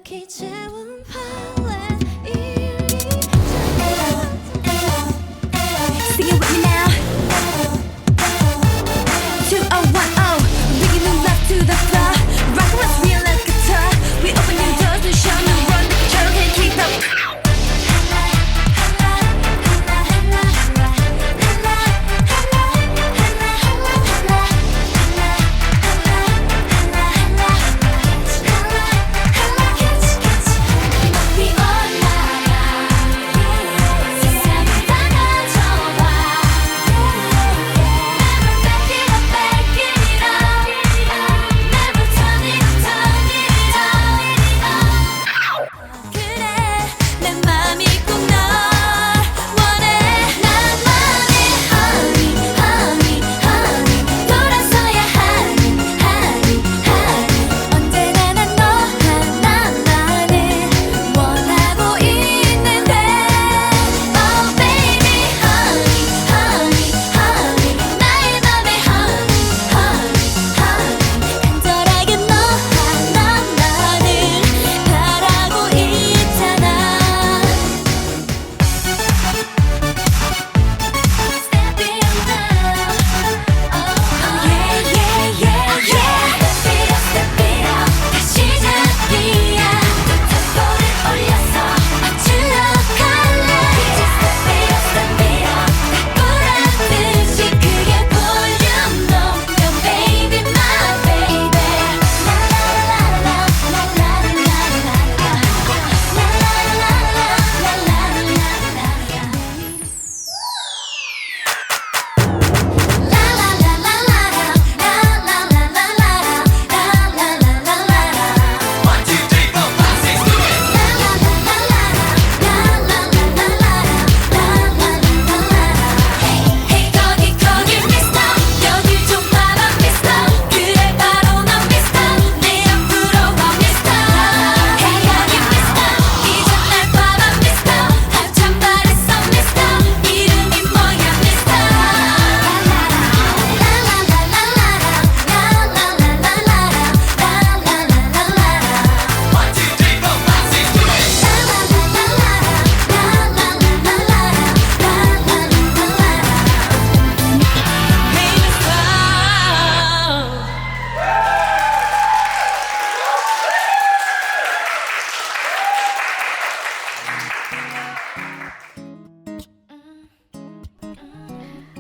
넉넉히 채운 팔레 Sing it with me now. 2010, bringing new life to the floor. Rockin' what's real like guitar. We open your doors and show me run. The girl can't keep up.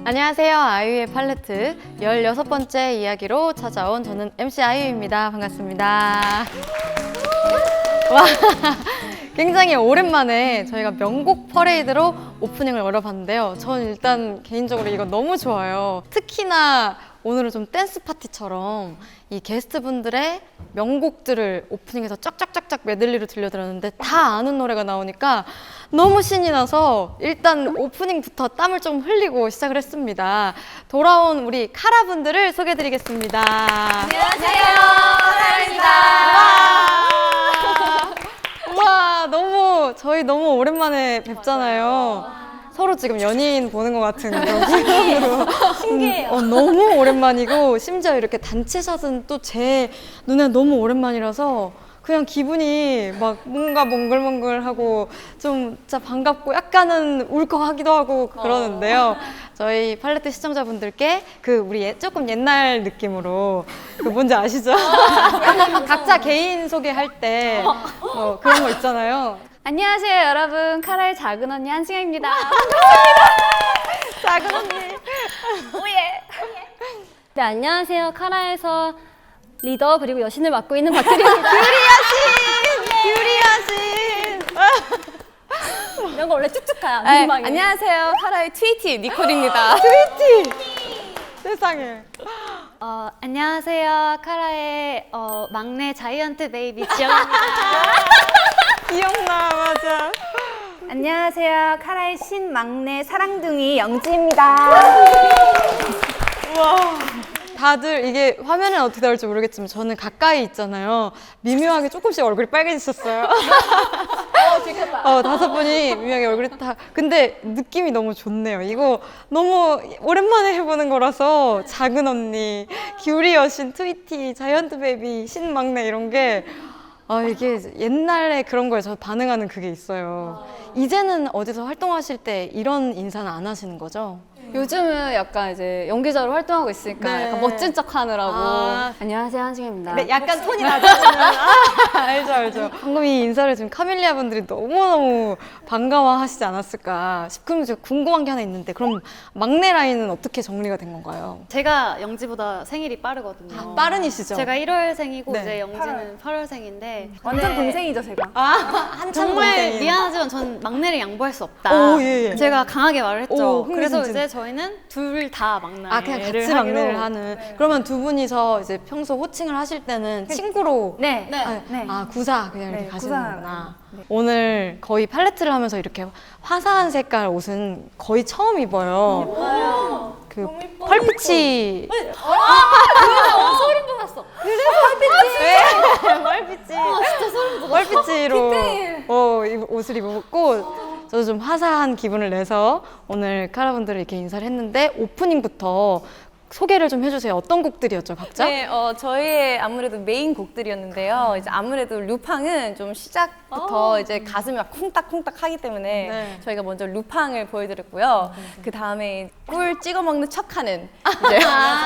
안녕하세요. 아이유의 팔레트 16번째 이야기로 찾아온 저는 MC 아이유입니다. 반갑습니다. 와, 굉장히 오랜만에 저희가 명곡 퍼레이드로 오프닝을 열어봤는데요. 전 일단 개인적으로 이거 너무 좋아요. 특히나 오늘은 좀 댄스 파티처럼 이 게스트분들의 명곡들을 오프닝에서 쫙쫙쫙쫙 메들리로 들려드렸는데 다 아는 노래가 나오니까 너무 신이 나서 일단 오프닝부터 땀을 좀 흘리고 시작을 했습니다. 돌아온 우리 카라분들을 소개해드리겠습니다. 안녕하세요, 카라입니다. 우와, 저희 너무 오랜만에 뵙잖아요. 서로 지금 연예인 보는 것 같은 그런 기분으로 신기해요. 너무 오랜만이고 심지어 이렇게 단체샷은 또 제 눈에 너무 오랜만이라서 그냥 기분이 막 뭔가 몽글몽글하고 좀 진짜 반갑고 약간은 울컥하기도 하고 그러는데요. 저희 팔레트 시청자분들께 그 우리 조금 옛날 느낌으로 그 뭔지 아시죠? 각자 개인 소개할 때 그런 거 있잖아요. 안녕하세요 여러분, 카라의 작은 언니 한승현입니다. 작은 언니. 오예. 네, 안녕하세요. 카라에서 리더 그리고 여신을 맡고 있는 박규리입니다. 규리여신. 이런 거 원래 뚝뚝 가요. 네, 민망해. 안녕하세요. 카라의 트위티 니콜입니다. 트위티. 세상에. 안녕하세요. 카라의 막내 자이언트 베이비 지영입니다. 기억나, 맞아. 안녕하세요. 카라의 신막내 사랑둥이 영지입니다. 와. 다들 이게 화면은 어떻게 나올지 모르겠지만 저는 가까이 있잖아요. 미묘하게 조금씩 얼굴이 빨개지셨어요. 들켰다. 5분이 미묘하게 얼굴이 다. 근데 느낌이 너무 좋네요. 이거 너무 오랜만에 해보는 거라서 작은 언니, 귤이 여신, 트위티, 자이언트 베이비, 신막내 이런 게 아, 이게 옛날에 그런 거에 저 반응하는 그게 있어요. 이제는 어디서 활동하실 때 이런 인사는 안 하시는 거죠? 요즘은 약간 이제 연기자로 활동하고 있으니까 네. 약간 멋진 척 하느라고. 아. 안녕하세요, 한승입니다. 네, 약간 톤이 낮아지는. 알죠, 알죠. 방금 이 인사를 지금 카밀리아 분들이 너무너무 반가워하시지 않았을까 싶으면 궁금한 게 하나 있는데, 그럼 막내 라인은 어떻게 정리가 된 건가요? 제가 영지보다 생일이 빠르거든요. 빠른이시죠? 제가 1월생이고 네. 이제 영지는 8월생인데 완전 동생이죠, 제가. 한참 정말 동생이에요. 미안하지만 전 막내를 양보할 수 없다. 오, 예, 예. 제가 강하게 말을 했죠. 오, 그래서 흥미진진. 이제 저희는 둘 다 막내를 아, 그냥 같이 하기로. 막내를 하는. 그러면 두 분이서 이제 평소 호칭을 하실 때는 친구로. 네. 네. 아, 네. 아, 구사 그냥 이렇게 네, 가시는구나. 구사. 네. 오늘 거의 팔레트를 하면서 이렇게 화사한 색깔 옷은 거의 처음 입어요. 그 펄피치. 소름 돋았어. 펄피치로 옷을 입었고, 저도 좀 화사한 기분을 내서 오늘 카라분들을 이렇게 인사를 했는데, 오프닝부터 소개를 좀 해주세요. 어떤 곡들이었죠, 각자? 네, 저희의 아무래도 메인 곡들이었는데요. 이제 아무래도 루팡은 좀 시작부터 이제 가슴이 막 쿵딱쿵딱 하기 때문에 네. 저희가 먼저 루팡을 보여드렸고요. 그 다음에 꿀 찍어 먹는 척하는 이제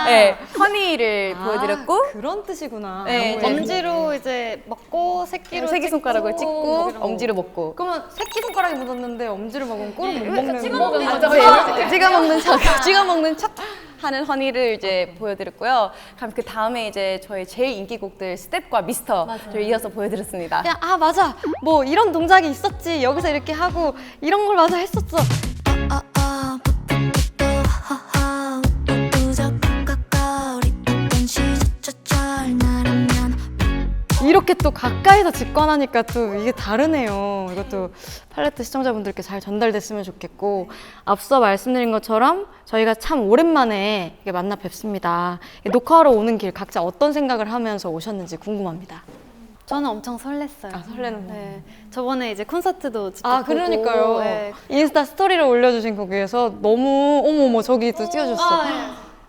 네, 허니를 보여드렸고, 그런 뜻이구나. 네, 너무 엄지로 이제 먹고 새끼로 새끼손가락을 찍고 먹이로 엄지로 먹고. 그러면 새끼손가락이 묻었는데 엄지를 먹으면 꿀을 못 먹는 찍어 먹는 척, 찍어 먹는 척 하는 허니를 이제 보여드렸고요. 그럼 그 다음에 이제 저희 제일 인기 곡들 스텝과 미스터를 이어서 보여드렸습니다. 그냥 아 맞아 뭐 이런 동작이 있었지 여기서 이렇게 하고 이런 걸 맞아 했었어. 이렇게 또 가까이서 직관하니까 또 이게 다르네요. 이것도 팔레트 시청자분들께 잘 전달됐으면 좋겠고, 앞서 말씀드린 것처럼 저희가 참 오랜만에 이렇게 만나 뵙습니다. 녹화하러 오는 길 각자 어떤 생각을 하면서 오셨는지 궁금합니다. 저는 엄청 설렜어요. 아, 설레는 거. 네. 저번에 이제 콘서트도 직접 아, 그러니까요. 보고, 네. 인스타 스토리를 올려주신 거기에서 너무 어머머 저기 또 띄워줬어. 아, 네.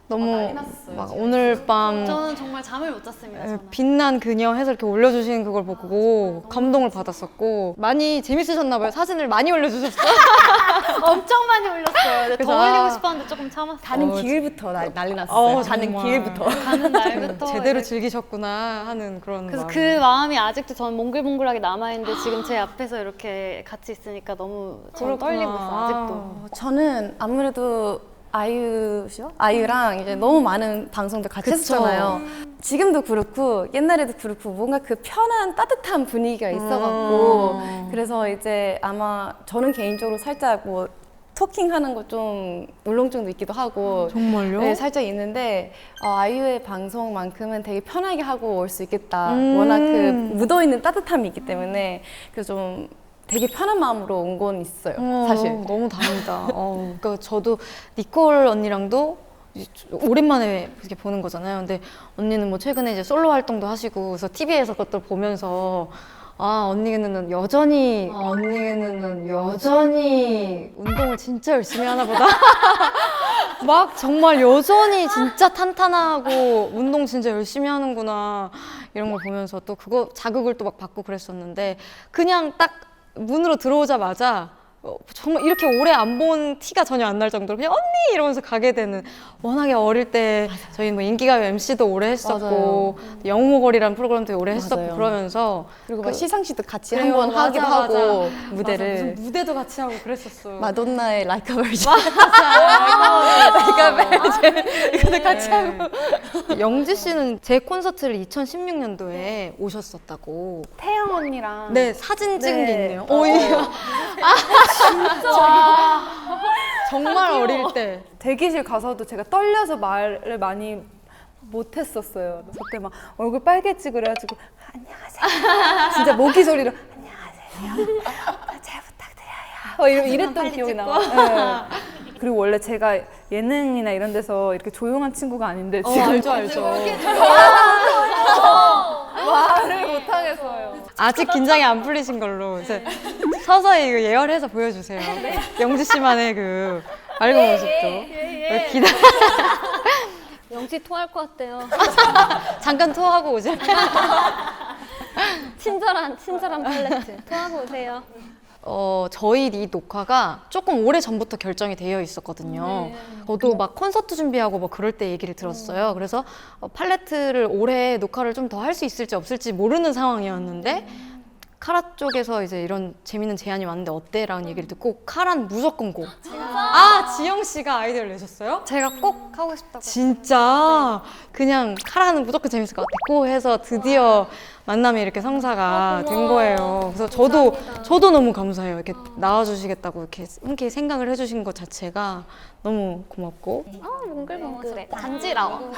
너무 막 오늘 밤 저는 정말 잠을 못 잤습니다. 저는. 빛난 그녀 해서 이렇게 올려주신 그걸 보고 감동을 받았었고, 많이 재밌으셨나 봐요. 사진을 많이 올려주셨어요. 엄청 많이 올렸어요. 근데 그래서 더 올리고 아, 싶었는데 조금 참았어요. 가는 길부터 난리 났어요. 가는 정말. 길부터. 가는 날부터 제대로 이제 즐기셨구나 하는 그런 그래서 마음이. 그 마음이 아직도 저는 몽글몽글하게 남아있는데 지금 제 앞에서 이렇게 같이 있으니까 너무 저는 떨리고 있어요. 아직도. 저는 아무래도 아이유죠? 아이유랑 이제 너무 많은 방송들 같이 그쵸. 했었잖아요. 지금도 그렇고 옛날에도 그렇고 뭔가 그 편한 따뜻한 분위기가 있어갖고 그래서 이제 아마 저는 개인적으로 살짝 뭐 토킹하는 거 좀 울렁증도 있기도 하고 정말요? 네, 살짝 있는데 아이유의 방송만큼은 되게 편하게 하고 올 수 있겠다. 워낙 그 묻어있는 따뜻함이 있기 때문에 그래서 좀 되게 편한 마음으로 온 건 있어요, 사실. 너무 다행이다. 그러니까 저도 니콜 언니랑도 오랜만에 이렇게 보는 거잖아요. 근데 언니는 뭐 최근에 이제 솔로 활동도 하시고, 그래서 TV에서 그것들 보면서 언니는 여전히 운동을 진짜 열심히 하나 보다. 막 정말 여전히 진짜 탄탄하고 운동 진짜 열심히 하는구나 이런 걸 보면서 또 그거 자극을 또 막 받고 그랬었는데, 그냥 딱 문으로 들어오자마자 정말 이렇게 오래 안 본 티가 전혀 안 날 정도로 그냥 언니 이러면서 가게 되는, 워낙에 어릴 때 저희 뭐 인기가요 MC도 오래 했었고 영웅호걸이라는 프로그램도 오래 했었고 맞아요. 그러니까 그리고 막 시상식도 같이 그래요, 한 번 맞아, 하기도 맞아. 하고 맞아, 무대를 무슨 무대도 같이 하고 그랬었어요. 마돈나의 Like a Virgin 이거도 같이 하고. 영지 씨는 제 콘서트를 2016년도에 오셨었다고. 태영 언니랑. 네, 사진 찍은 게 네. 있네요. 이거. 정말 어릴 때. 대기실 가서도 제가 떨려서 말을 많이 못했었어요. 그때 막 얼굴 빨개지고 그래가지고 안녕하세요. 진짜 모기 소리로 안녕하세요. 잘 부탁드려요. 이랬던 기억이 나요. 네. 그리고 원래 제가 예능이나 이런 데서 이렇게 조용한 친구가 아닌데 지금 알죠. 말을 못하겠어요. 아직 긴장이 안 풀리신 걸로 이제 서서히 이거 예열해서 보여주세요. 영지 씨만의 그 밝은 모습도. 기다. 영지 토할 것 같대요. 잠깐 토하고 오지. 친절한 팔레트. 토하고 오세요. 저희 이 녹화가 조금 오래 전부터 결정이 되어 있었거든요. 저도 막 콘서트 준비하고 뭐 그럴 때 얘기를 들었어요. 그래서 팔레트를 올해 녹화를 좀 더 할 수 있을지 없을지 모르는 상황이었는데 카라 쪽에서 이제 이런 재밌는 제안이 왔는데 어때? 라는 얘기를 듣고 카라는 무조건 고. 지영 씨가 아이디어를 내셨어요? 제가 꼭 하고 싶다고. 진짜 그냥 카라는 무조건 재밌을 것 같아. 고 해서 드디어 만남이 이렇게 성사가 된 거예요. 그래서 저도 너무 감사해요. 이렇게 나와주시겠다고 이렇게 흔쾌히 생각을 해주신 것 자체가 너무 고맙고. 몽글몽글. 간지러워.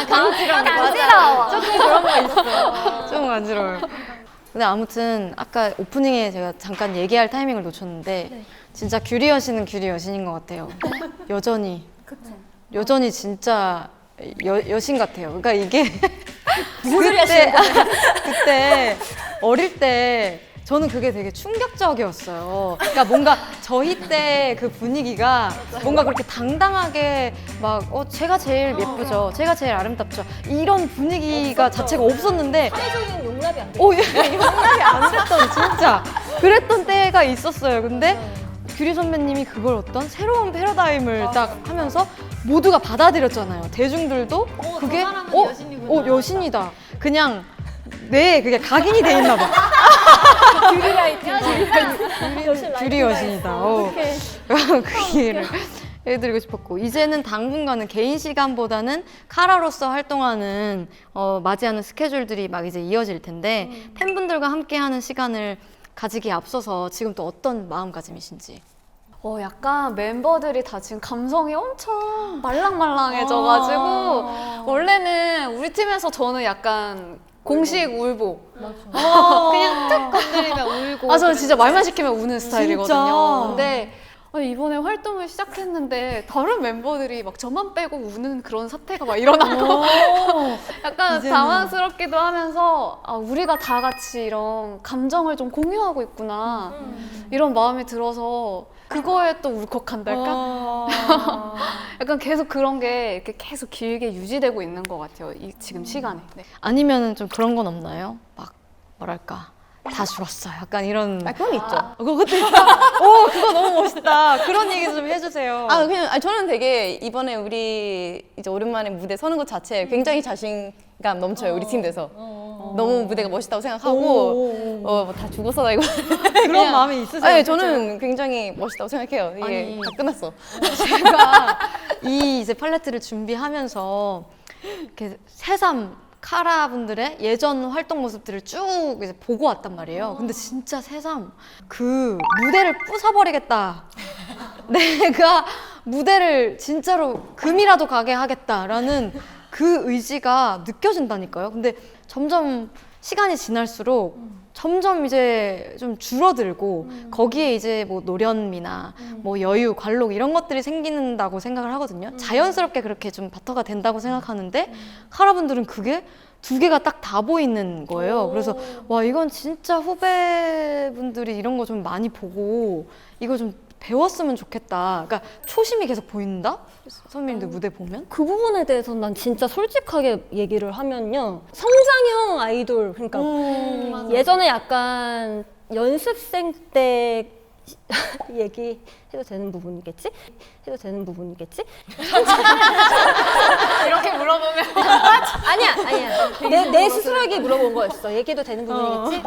간지러워. 조금 그런 거 있어. 좀 간지러워요. 근데 아무튼 아까 오프닝에 제가 잠깐 얘기할 타이밍을 놓쳤는데 진짜 규리 여신은 규리 여신인 것 같아요. 여전히 진짜 여신 같아요. 그러니까 이게 무슨 소리 하시는 거예요? 그때 어릴 때 저는 그게 되게 충격적이었어요. 그러니까 뭔가 저희 때 그 분위기가 뭔가 그렇게 당당하게 막 제가 제일 예쁘죠, 제가 제일 아름답죠 이런 분위기가 자체가 없었는데 사회적인 용납이 안 돼. 용납이 안 됐던 진짜 그랬던 때가 있었어요. 근데 규리 선배님이 그걸 어떤 새로운 패러다임을 딱 하면서 모두가 받아들였잖아요. 대중들도 그게 여신이다. 그냥 그게 각인이 돼 있나 봐. 규리 여신이다. 그 얘기를 해드리고 싶었고 이제는 당분간은 개인 시간보다는 카라로서 활동하는 맞이하는 스케줄들이 막 이제 이어질 텐데 팬분들과 함께하는 시간을 가지기에 앞서서 지금 또 어떤 마음가짐이신지. 약간 멤버들이 다 지금 감성이 엄청 말랑말랑해져가지고 원래는 우리 팀에서 저는 약간 공식 울보. 그냥 툭 건드리면 울고. 저는 진짜 말만 시키면 우는 스타일이거든요. 진짜? 근데 이번에 활동을 시작했는데 다른 멤버들이 막 저만 빼고 우는 그런 사태가 막 일어나고 약간 당황스럽기도 하면서 우리가 다 같이 이런 감정을 좀 공유하고 있구나 이런 마음이 들어서 그거에 또 울컥한달까? 약간 계속 그런 게 이렇게 계속 길게 유지되고 있는 것 같아요. 지금 시간에. 네. 아니면은 좀 그런 건 없나요? 막 뭐랄까 다 죽었어. 약간 이런. 그건 있죠. 그것도 있어. 그거 너무 멋있다. 그런 얘기 좀 해주세요. 그냥 저는 되게 이번에 우리 이제 오랜만에 무대 서는 것 자체에 굉장히 자신감 넘쳐요. 우리 팀 돼서 너무 무대가 멋있다고 생각하고 다 죽었어 이거 그런 마음이 있으세요? 아니 저는 굉장히 멋있다고 생각해요. 이게 다 끝났어. 제가 이 이제 팔레트를 준비하면서 이렇게 새삼 카라 분들의 예전 활동 모습들을 쭉 이제 보고 왔단 말이에요. 근데 진짜 새삼 그 무대를 부숴버리겠다. 내가 무대를 진짜로 금이라도 가게 하겠다라는 그 의지가 느껴진다니까요. 근데 점점 시간이 지날수록 점점 이제 좀 줄어들고 거기에 이제 뭐 노련미나 뭐 여유, 관록 이런 것들이 생긴다고 생각을 하거든요. 자연스럽게 그렇게 좀 바터가 된다고 생각하는데 카라분들은 그게 두 개가 딱 다 보이는 거예요. 그래서 와 이건 진짜 후배분들이 이런 거 좀 많이 보고 이거 좀 배웠으면 좋겠다. 그러니까 초심이 계속 보인다? 선배님들 무대 보면? 그 부분에 대해서는 난 진짜 솔직하게 얘기를 하면요. 성장형 아이돌, 그러니까 예전에 약간 연습생 때 얘기해도 되는 부분이겠지? 이렇게 물어보면 아니야. 내 스스로에게 물어본 거였어. 얘기해도 되는 부분이겠지?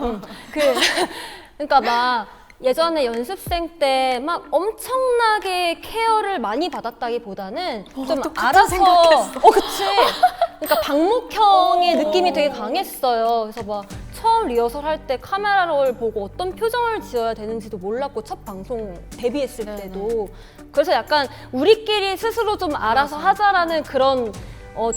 그러니까 막 예전에 연습생 때 막 엄청나게 케어를 많이 받았다기보다는 좀 알아서 그치. 그러니까 박목형의 느낌이 되게 강했어요. 그래서 막 처음 리허설 할 때 카메라를 보고 어떤 표정을 지어야 되는지도 몰랐고 첫 방송 데뷔했을 때도 그래서 약간 우리끼리 스스로 좀 알아서 하자라는 그런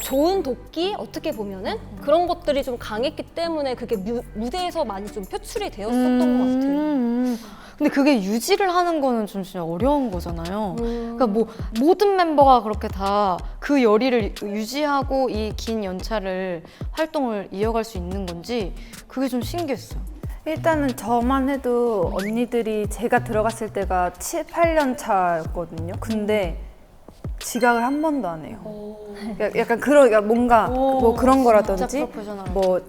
좋은 도끼 어떻게 보면은 그런 것들이 좀 강했기 때문에 그게 무대에서 많이 좀 표출이 되었었던 것 같아요. 근데 그게 유지를 하는 거는 좀 진짜 어려운 거잖아요. 그러니까 뭐 모든 멤버가 그렇게 다 그 열의를 유지하고 이 긴 연차를 활동을 이어갈 수 있는 건지 그게 좀 신기했어요. 일단은 저만 해도 언니들이 제가 들어갔을 때가 7, 8년 차였거든요. 근데 지각을 한 번도 안 해요. 약간 그런 뭔가 뭐 그런 거라든지 진짜 프로페셔널. 뭐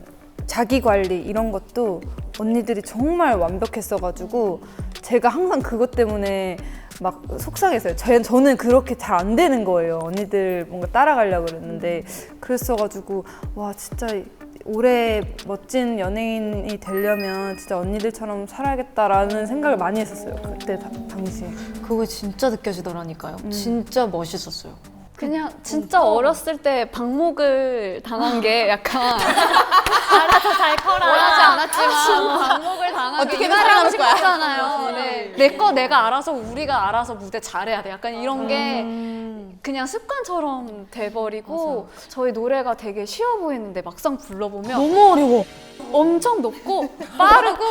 자기 관리 이런 것도 언니들이 정말 완벽했어가지고 제가 항상 그것 때문에 막 속상했어요. 저는 그렇게 잘 안 되는 거예요. 언니들 뭔가 따라가려고 그랬는데 그랬어가지고 와 진짜 올해 멋진 연예인이 되려면 진짜 언니들처럼 살아야겠다라는 생각을 많이 했었어요. 그때 당시에. 그거 진짜 느껴지더라니까요. 진짜 멋있었어요. 그냥 진짜 어렸을 때 방목을 당한 게 약간 알아서 잘 커라 원하지 않았지만 방목을 당한 게 어떻게든 살아남을 거야. 싶었잖아요. 네. 내 거 내가 알아서 우리가 알아서 무대 잘해야 돼. 약간 이런 게 그냥 습관처럼 돼버리고 저희 노래가 되게 쉬워 보이는데 막상 불러보면 너무 어려워. 엄청 높고 빠르고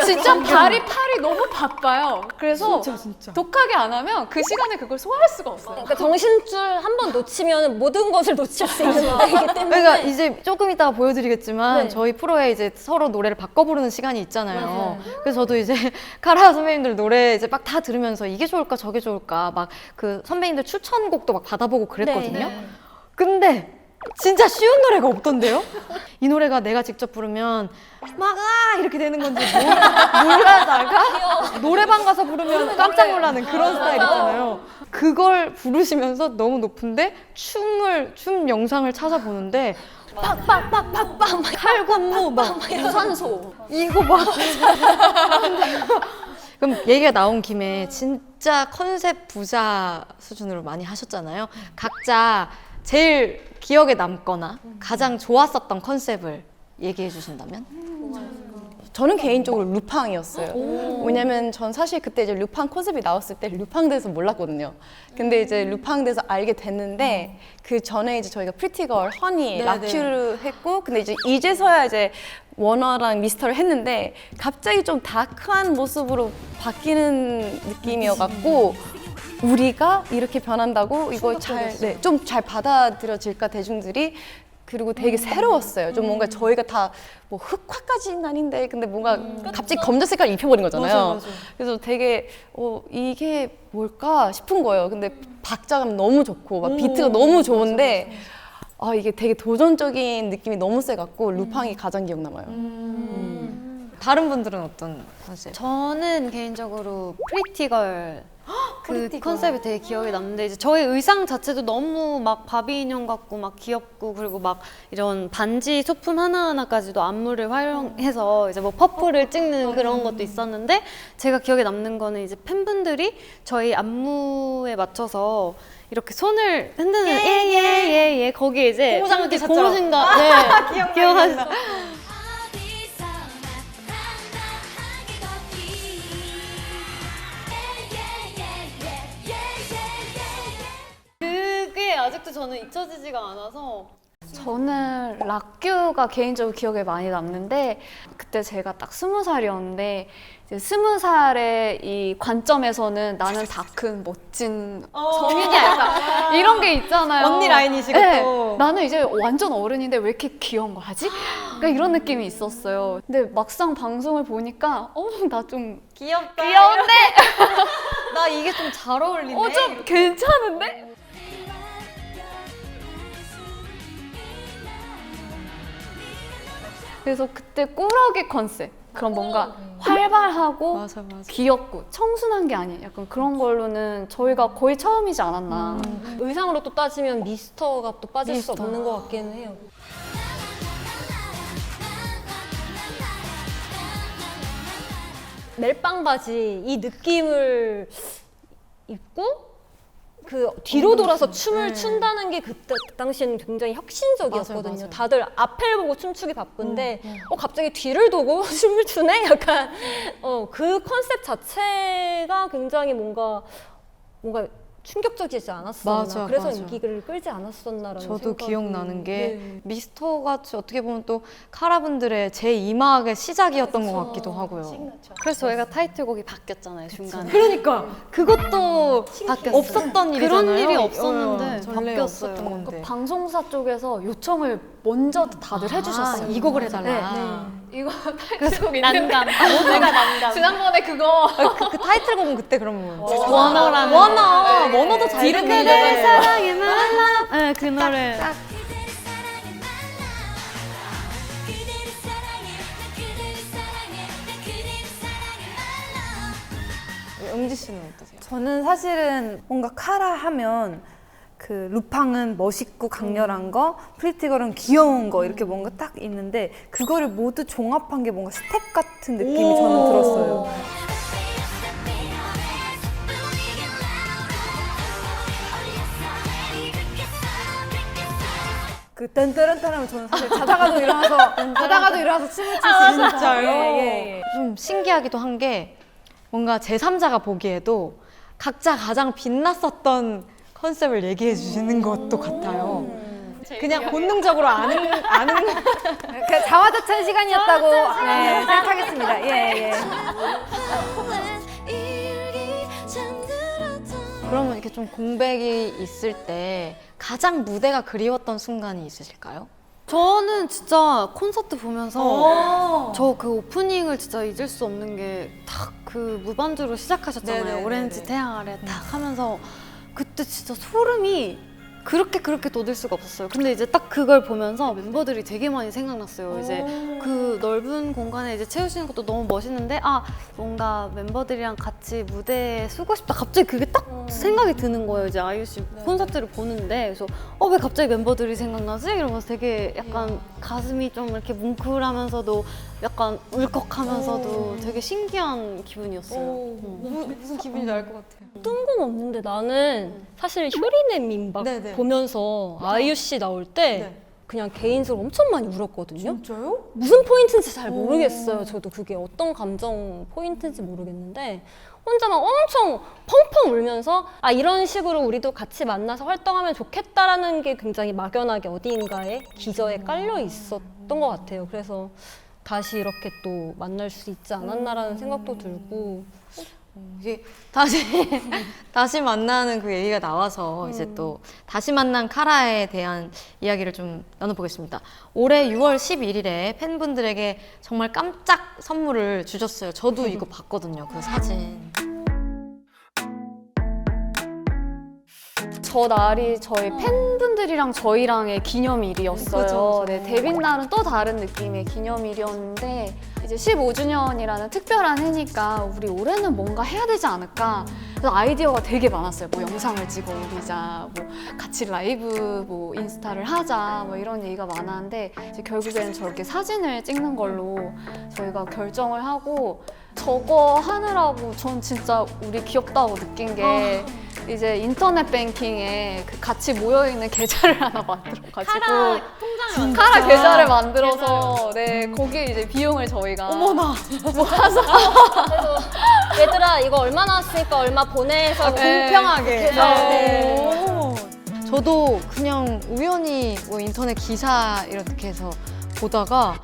진짜 팔이 너무 바빠요. 그래서 독하게 안 하면 그 시간에 그걸 소화할 수가 없어요. 그러니까 정신줄 한 번 놓치면 모든 것을 놓칠 수 있는 무대이기 때문에. 그러니까 이제 조금 이따가 보여드리겠지만 네. 저희 프로에 이제 서로 노래를 바꿔 부르는 시간이 있잖아요. 그래서 저도 이제 카라 선배님들 노래 이제 막 다 들으면서 이게 좋을까 저게 좋을까 막 그 선배님들 추천곡도 막 받아보고 그랬거든요. 근데 진짜 쉬운 노래가 없던데요? 이 노래가 내가 직접 부르면 막 이렇게 되는 건지 몰라다가 노래방 가서 부르면 깜짝 놀라는 그런 스타일 있잖아요. 그걸 부르시면서 너무 높은데 춤 영상을 찾아보는데 빡빡빡빡빡 칼군무 막 유산소. 이거 막 그럼 얘기가 나온 김에 진짜 컨셉 부자 수준으로 많이 하셨잖아요. 각자 제일 기억에 남거나 가장 좋았었던 컨셉을 얘기해 주신다면? 저는 개인적으로 루팡이었어요. 왜냐면 전 사실 그때 이제 루팡 컨셉이 나왔을 때 루팡 돼서 몰랐거든요. 근데 이제 루팡 돼서 알게 됐는데 그 전에 이제 저희가 프리티걸, 허니, 라큐를 했고 근데 이제서야 이제 워너랑 미스터를 했는데 갑자기 좀 다크한 모습으로 바뀌는 느낌이어갖고 우리가 이렇게 변한다고 이거 좀 잘 받아들여질까 대중들이 그리고 되게 새로웠어요. 좀 뭔가 저희가 다 뭐 흑화까지는 아닌데 근데 뭔가 갑자기 검정 색깔 입혀버린 거잖아요. 그래서 되게 이게 뭘까 싶은 거예요. 근데 박자감 너무 좋고 막 비트가 너무 좋은데 이게 되게 도전적인 느낌이 너무 세갖고 루팡이 가장 기억 남아요. 다른 분들은 어떤 컨셉? 저는 개인적으로 프리티걸 그 컨셉이 되게 기억에 남는데 이제 저희 의상 자체도 너무 막 바비 인형 같고 막 귀엽고 그리고 막 이런 반지 소품 하나하나까지도 안무를 활용해서 이제 뭐 퍼플을 찍는 그런 것도 있었는데 제가 기억에 남는 거는 이제 팬분들이 저희 안무에 맞춰서 이렇게 손을 흔드는 예예예예 거기에 이제 고무장갑 끼셨죠? 고무장갑 네 기억하시죠? 어디서 나타나기도 히 그게 아직도 저는 잊혀지지가 않아서 저는 락규가 개인적으로 기억에 많이 남는데 그때 제가 딱 20살이었는데 이제 20살의 이 관점에서는 나는 다 큰 멋진 성인이야 약간 이런 게 있잖아요. 언니 라인이시고 네, 또. 나는 이제 완전 어른인데 왜 이렇게 귀여운 거 하지? 그러니까 이런 느낌이 있었어요. 근데 막상 방송을 보니까 나 좀 귀엽다. 귀여운데? 나 이게 좀 잘 어울리네. 좀 괜찮은데? 그래서 그때 꾸러기 컨셉 그런 뭔가 활발하고 맞아. 귀엽고 청순한 게 아닌 약간 그런 걸로는 저희가 거의 처음이지 않았나. 의상으로 또 따지면 미스터가 또 빠질 수 없는 것 같기는 해요. 멜빵 바지 이 느낌을 입고 그 뒤로 돌아서 춤을 춘다는 게 그때 그 당시에는 굉장히 혁신적이었거든요. 맞아요. 다들 앞을 보고 춤추기 바쁜데 갑자기 뒤를 두고 춤을 추네? 약간 그 컨셉 자체가 굉장히 뭔가 충격적이지 않았었나. 맞아, 그래서 맞아. 인기를 끌지 않았었나라는 저도 생각이. 기억나는 게 네. 미스터같이 어떻게 보면 또 카라분들의 제2막의 시작이었던 것 같기도 하고요. 그래서 저희가 타이틀곡이 바뀌었잖아요 중간에. 그러니까 그것도 바뀌었어요. 없었던 일이잖아요. 그런 일이 없었는데 전에 바뀌었어요. 없었던 건데. 방송사 쪽에서 요청을 먼저 다들 해주셨어요. 이 곡을 해달라. 이거 타이틀곡 있는데 난감. 모두가 난감. 지난번에 그거 그 타이틀곡은 그때 그러면 원어라는 원어도 잘 그대를 듣는데 사랑해 말라. 네, 그 노래. 그대를 사랑해 말라 그대를 은지 씨는 어떠세요? 저는 사실은 뭔가 카라 하면 그 루팡은 멋있고 강렬한 거, 프리티걸은 귀여운 거 이렇게 뭔가 딱 있는데 그거를 모두 종합한 게 뭔가 스텝 같은 느낌이 저는 들었어요. 그 딴따란따 하면 저는 사실 자다가도 일어나서 춤을 출 수 있어요. 진짜요? 예. 좀 신기하기도 한 게 뭔가 제3자가 보기에도 각자 가장 빛났었던 컨셉을 얘기해 주시는 것도 같아요. 그냥 본능적으로 아는 그 자화자찬 시간이었다고 생각하겠습니다. 예. 그러면 이렇게 좀 공백이 있을 때 가장 무대가 그리웠던 순간이 있으실까요? 저는 진짜 콘서트 보면서 저 그 오프닝을 진짜 잊을 수 없는 게 딱 그 무반주로 시작하셨잖아요. 네네네네. 오렌지 태양 아래 딱 하면서 그때 진짜 소름이 그렇게 돋을 수가 없었어요. 근데 이제 딱 그걸 보면서 멤버들이 되게 많이 생각났어요. 이제 그 넓은 공간에 이제 채우시는 것도 너무 멋있는데 뭔가 멤버들이랑 같이 무대에 서고 싶다. 갑자기 그게 딱 생각이 드는 거예요. 이제 아이유 씨 콘서트를 보는데 그래서 왜 갑자기 멤버들이 생각나지? 이러면서 되게 약간 가슴이 좀 이렇게 뭉클하면서도 약간 울컥하면서도 되게 신기한 기분이었어요. 무슨 기분인지 알 것 같아요. 뜬금없는데 나는 사실 효리네 민박 네네. 보면서 아이유 씨 나올 때 네. 그냥 개인적으로 엄청 많이 울었거든요. 진짜요? 무슨 포인트인지 잘 모르겠어요. 저도 그게 어떤 감정 포인트인지 모르겠는데 혼자 막 엄청 펑펑 울면서 이런 식으로 우리도 같이 만나서 활동하면 좋겠다라는 게 굉장히 막연하게 어디인가에 기저에 깔려 있었던 것 같아요. 그래서 다시 이렇게 또 만날 수 있지 않았나라는 생각도 들고 이게 다시 만나는 그 얘기가 나와서 이제 또 다시 만난 카라에 대한 이야기를 좀 나눠보겠습니다. 올해 6월 11일에 팬분들에게 정말 깜짝 선물을 주셨어요. 저도 이거 봤거든요, 그 사진. 저 날이 저희 팬분들이랑 저희랑의 기념일이었어요. 네, 데뷔 날은 또 다른 느낌의 기념일이었는데 이제 15주년이라는 특별한 해니까 우리 올해는 뭔가 해야 되지 않을까. 그래서 아이디어가 되게 많았어요. 뭐 영상을 찍어 올리자, 뭐 같이 라이브, 뭐 인스타를 하자, 뭐 이런 얘기가 많았는데 이제 결국에는 저렇게 사진을 찍는 걸로 저희가 결정을 하고 저거 하느라고 전 진짜 우리 귀엽다고 느낀 게 이제 인터넷 뱅킹에 그 같이 모여있는 계좌를 하나 만들어가지고 카라 계좌를 만들어서 네 거기에 이제 비용을 저희가 모아서 그래서 얘들아 이거 얼마 나왔으니까 얼마 보내서 공평하게. 네. 저도 그냥 우연히 뭐 인터넷 기사 이렇게 해서 보다가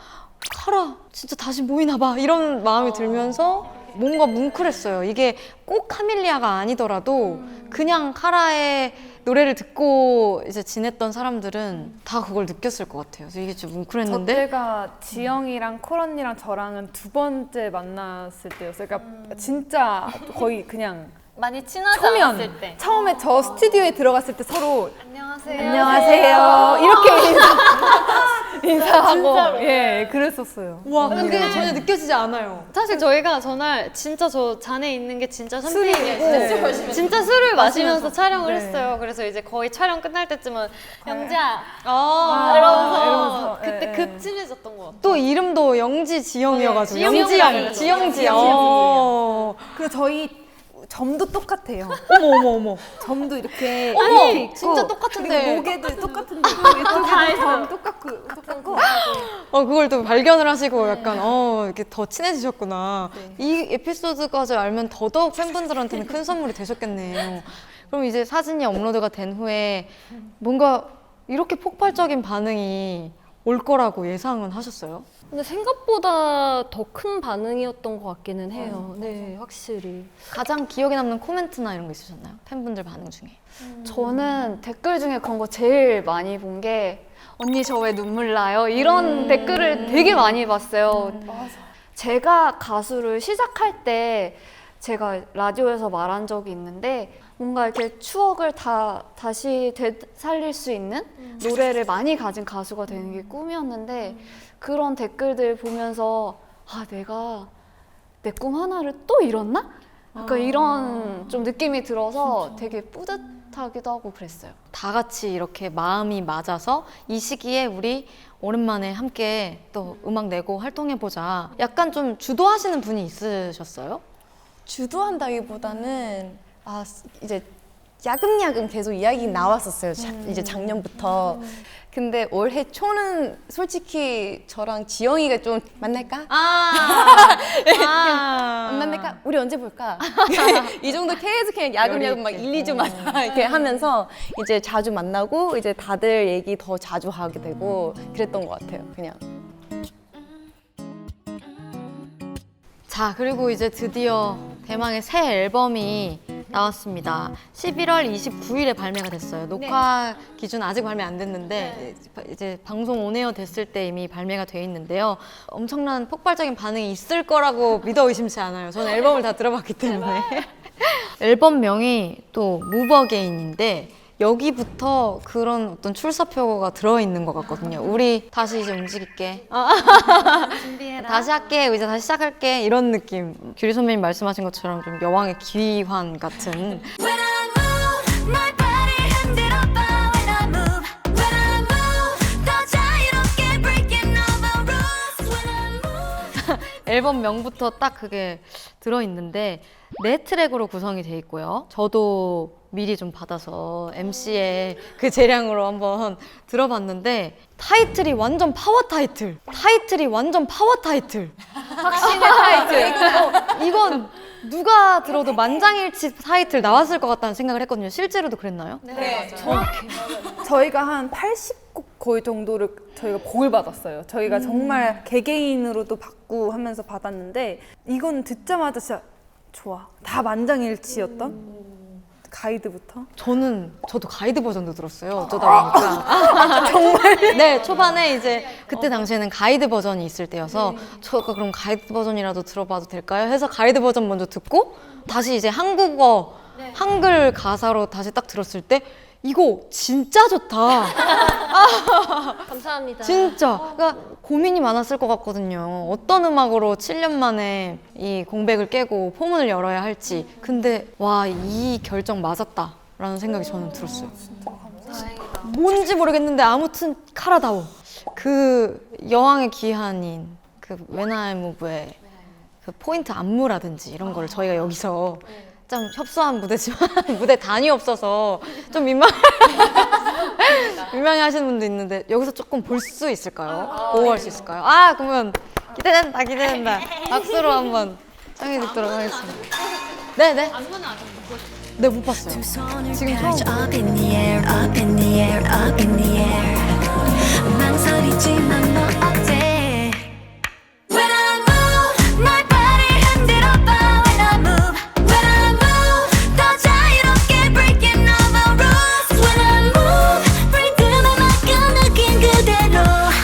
카라 진짜 다시 모이나 봐 이런 마음이 들면서 뭔가 뭉클했어요. 이게 꼭 카밀리아가 아니더라도 그냥 카라의 노래를 듣고 이제 지냈던 사람들은 다 그걸 느꼈을 것 같아요. 그래서 이게 좀 뭉클했는데 저때가 지영이랑 콜 언니랑 저랑은 두 번째 만났을 때였어요. 그러니까 진짜 거의 그냥 많이 친하지 초면. 않았을 때. 처음에 저 스튜디오에 들어갔을 때 서로 안녕하세요. 안녕하세요 이렇게 인사하고 예 그랬었어요. 와 그게 전혀 느껴지지 않아요. 사실 저희가 전날 진짜 저 잔에 있는 게 진짜 술이고. 샴페인이고 진짜 술을 마시면서 촬영을 네. 했어요. 그래서 이제 거의 촬영 끝날 때쯤은 영지야 이러면서, 그때 예, 급 친해졌던 것 같아요. 또 이름도 영지 지영이어가지고 네, 영지영, 지영지영. 그리고 저희 점도 똑같아요. 어머. 점도 이렇게 어머, 이렇게 있고 진짜 똑같은데. 그리고 목에도 똑같은데 이쪽에도 점 똑같고 그걸 또 발견을 하시고 약간 이렇게 더 친해지셨구나. 이 에피소드까지 알면 더더욱 팬분들한테는 큰 선물이 되셨겠네요. 그럼 이제 사진이 업로드가 된 후에 뭔가 이렇게 폭발적인 반응이 올 거라고 예상은 하셨어요? 근데 생각보다 더 큰 반응이었던 것 같기는 해요. 네, 확실히. 가장 기억에 남는 코멘트나 이런 거 있으셨나요? 팬분들 반응 중에. 저는 댓글 중에 그런 거 제일 많이 본 게 언니 저 왜 눈물 나요? 이런 댓글을 되게 많이 봤어요. 제가 가수를 시작할 때 제가 라디오에서 말한 적이 있는데 뭔가 이렇게 추억을 다시 되살릴 수 있는 노래를 많이 가진 가수가 되는 게 꿈이었는데 그런 댓글들 보면서 내가 내 꿈 하나를 또 이뤘나? 약간 이런 좀 느낌이 들어서 되게 뿌듯하기도 하고 그랬어요. 다 같이 이렇게 마음이 맞아서 이 시기에 우리 오랜만에 함께 또 음악 내고 활동해보자. 약간 좀 주도하시는 분이 있으셨어요? 주도한다기보다는 이제 야금야금 계속 이야기 나왔었어요. 이제 작년부터. 근데 올해 초는 솔직히 저랑 지영이가 좀 만날까? 안 만날까? 우리 언제 볼까? 이 정도 계속 그냥 야금야금 막 1, 2주마다 이렇게 하면서 이제 자주 만나고 이제 다들 얘기 더 자주 하게 되고 그랬던 것 같아요. 그냥. 자, 그리고 이제 드디어 대망의 새 앨범이 나왔습니다. 11월 29일에 발매가 됐어요. 녹화 기준 아직 발매 안 됐는데 이제 방송 온에어 됐을 때 이미 발매가 돼 있는데요. 엄청난 폭발적인 반응이 있을 거라고 믿어 의심치 않아요. 저는 앨범을 다 들어봤기 때문에. 앨범명이 또 Move Again인데 여기부터 그런 어떤 출사표가 들어있는 것 같거든요. 우리 다시 이제 움직일게. 다시 할게. 이제 다시 시작할게. 이런 느낌. 규리 선배님 말씀하신 것처럼 좀 여왕의 귀환 같은. When I move, my body 흔들어봐. When I move, when I move, 더 자유롭게 breaking all the rules. When I move. 앨범 명부터 딱 그게 들어있는데 네 트랙으로 구성이 돼 있고요. 저도 미리 좀 받아서 MC의 그 재량으로 한번 들어봤는데 타이틀이 완전 파워 타이틀. 확신의 타이틀. 이건 누가 들어도 만장일치 타이틀 나왔을 것 같다는 생각을 했거든요. 실제로도 그랬나요? 저희가 한 80곡 거의 정도를 저희가 복을 받았어요. 저희가 정말 개개인으로도 받고 하면서 받았는데 이건 듣자마자 진짜 좋아. 다 만장일치였던 가이드부터. 저도 가이드 버전도 들었어요. 어쩌다 보니까. 정말? 네, 초반에 이제 그때 당시에는 가이드 버전이 있을 때여서 저가 그럼 가이드 버전이라도 들어봐도 될까요? 해서 가이드 버전 먼저 듣고 다시 이제 한국어, 한글 가사로 다시 딱 들었을 때 이거 진짜 좋다. 감사합니다. 진짜. 그러니까 고민이 많았을 것 같거든요. 어떤 음악으로 7년 만에 이 공백을 깨고 포문을 열어야 할지. 근데 와, 이 결정 맞았다라는 생각이 저는 들었어요. 뭔지 모르겠는데 아무튼 카라다오. 그 여왕의 귀환인 그 When I Move의 그 포인트 안무라든지 이런 거를 저희가 여기서 좀 협소한 무대지만 무대 단이 없어서 좀 민망해하시는 분도 있는데 여기서 조금 볼 수 있을까요? 보호할 수 있을까요? 그러면 기대된다. 박수로 한번 청해 듣도록 하겠습니다. 네네. 네, 못 봤어요. 지금 처음. Up in the air, up in the air, up in the air. 망설이지만 너 어때? When I move, my body 흔들어봐. When I move, when I move, 더 자유롭게 breaking all the rules. When I move, 리듬에 맡겨 느낀 그대로.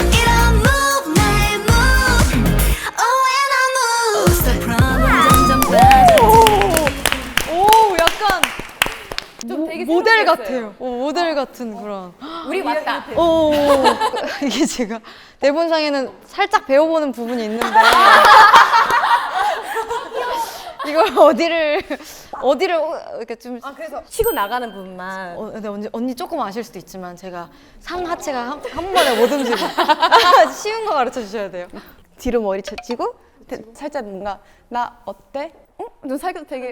이런 move, 나의 move. Oh, when I move, stop problem 점점 빠져. 오, 약간 좀 되게 모델 새롭게 같아요. 모델 같은 그런. 우리 맞다. 이게 제가 대본상에는 살짝 배워보는 부분이 있는데 이걸 어디를 이렇게 좀 그래서 치고 나가는 부분만. 근데 언니 조금 아실 수도 있지만 제가 상하체가 한 번에 못 움직여. 쉬운 거 가르쳐 주셔야 돼요. 뒤로 머리 채치고 살짝 뭔가 나 어때? 좀 살짝 되게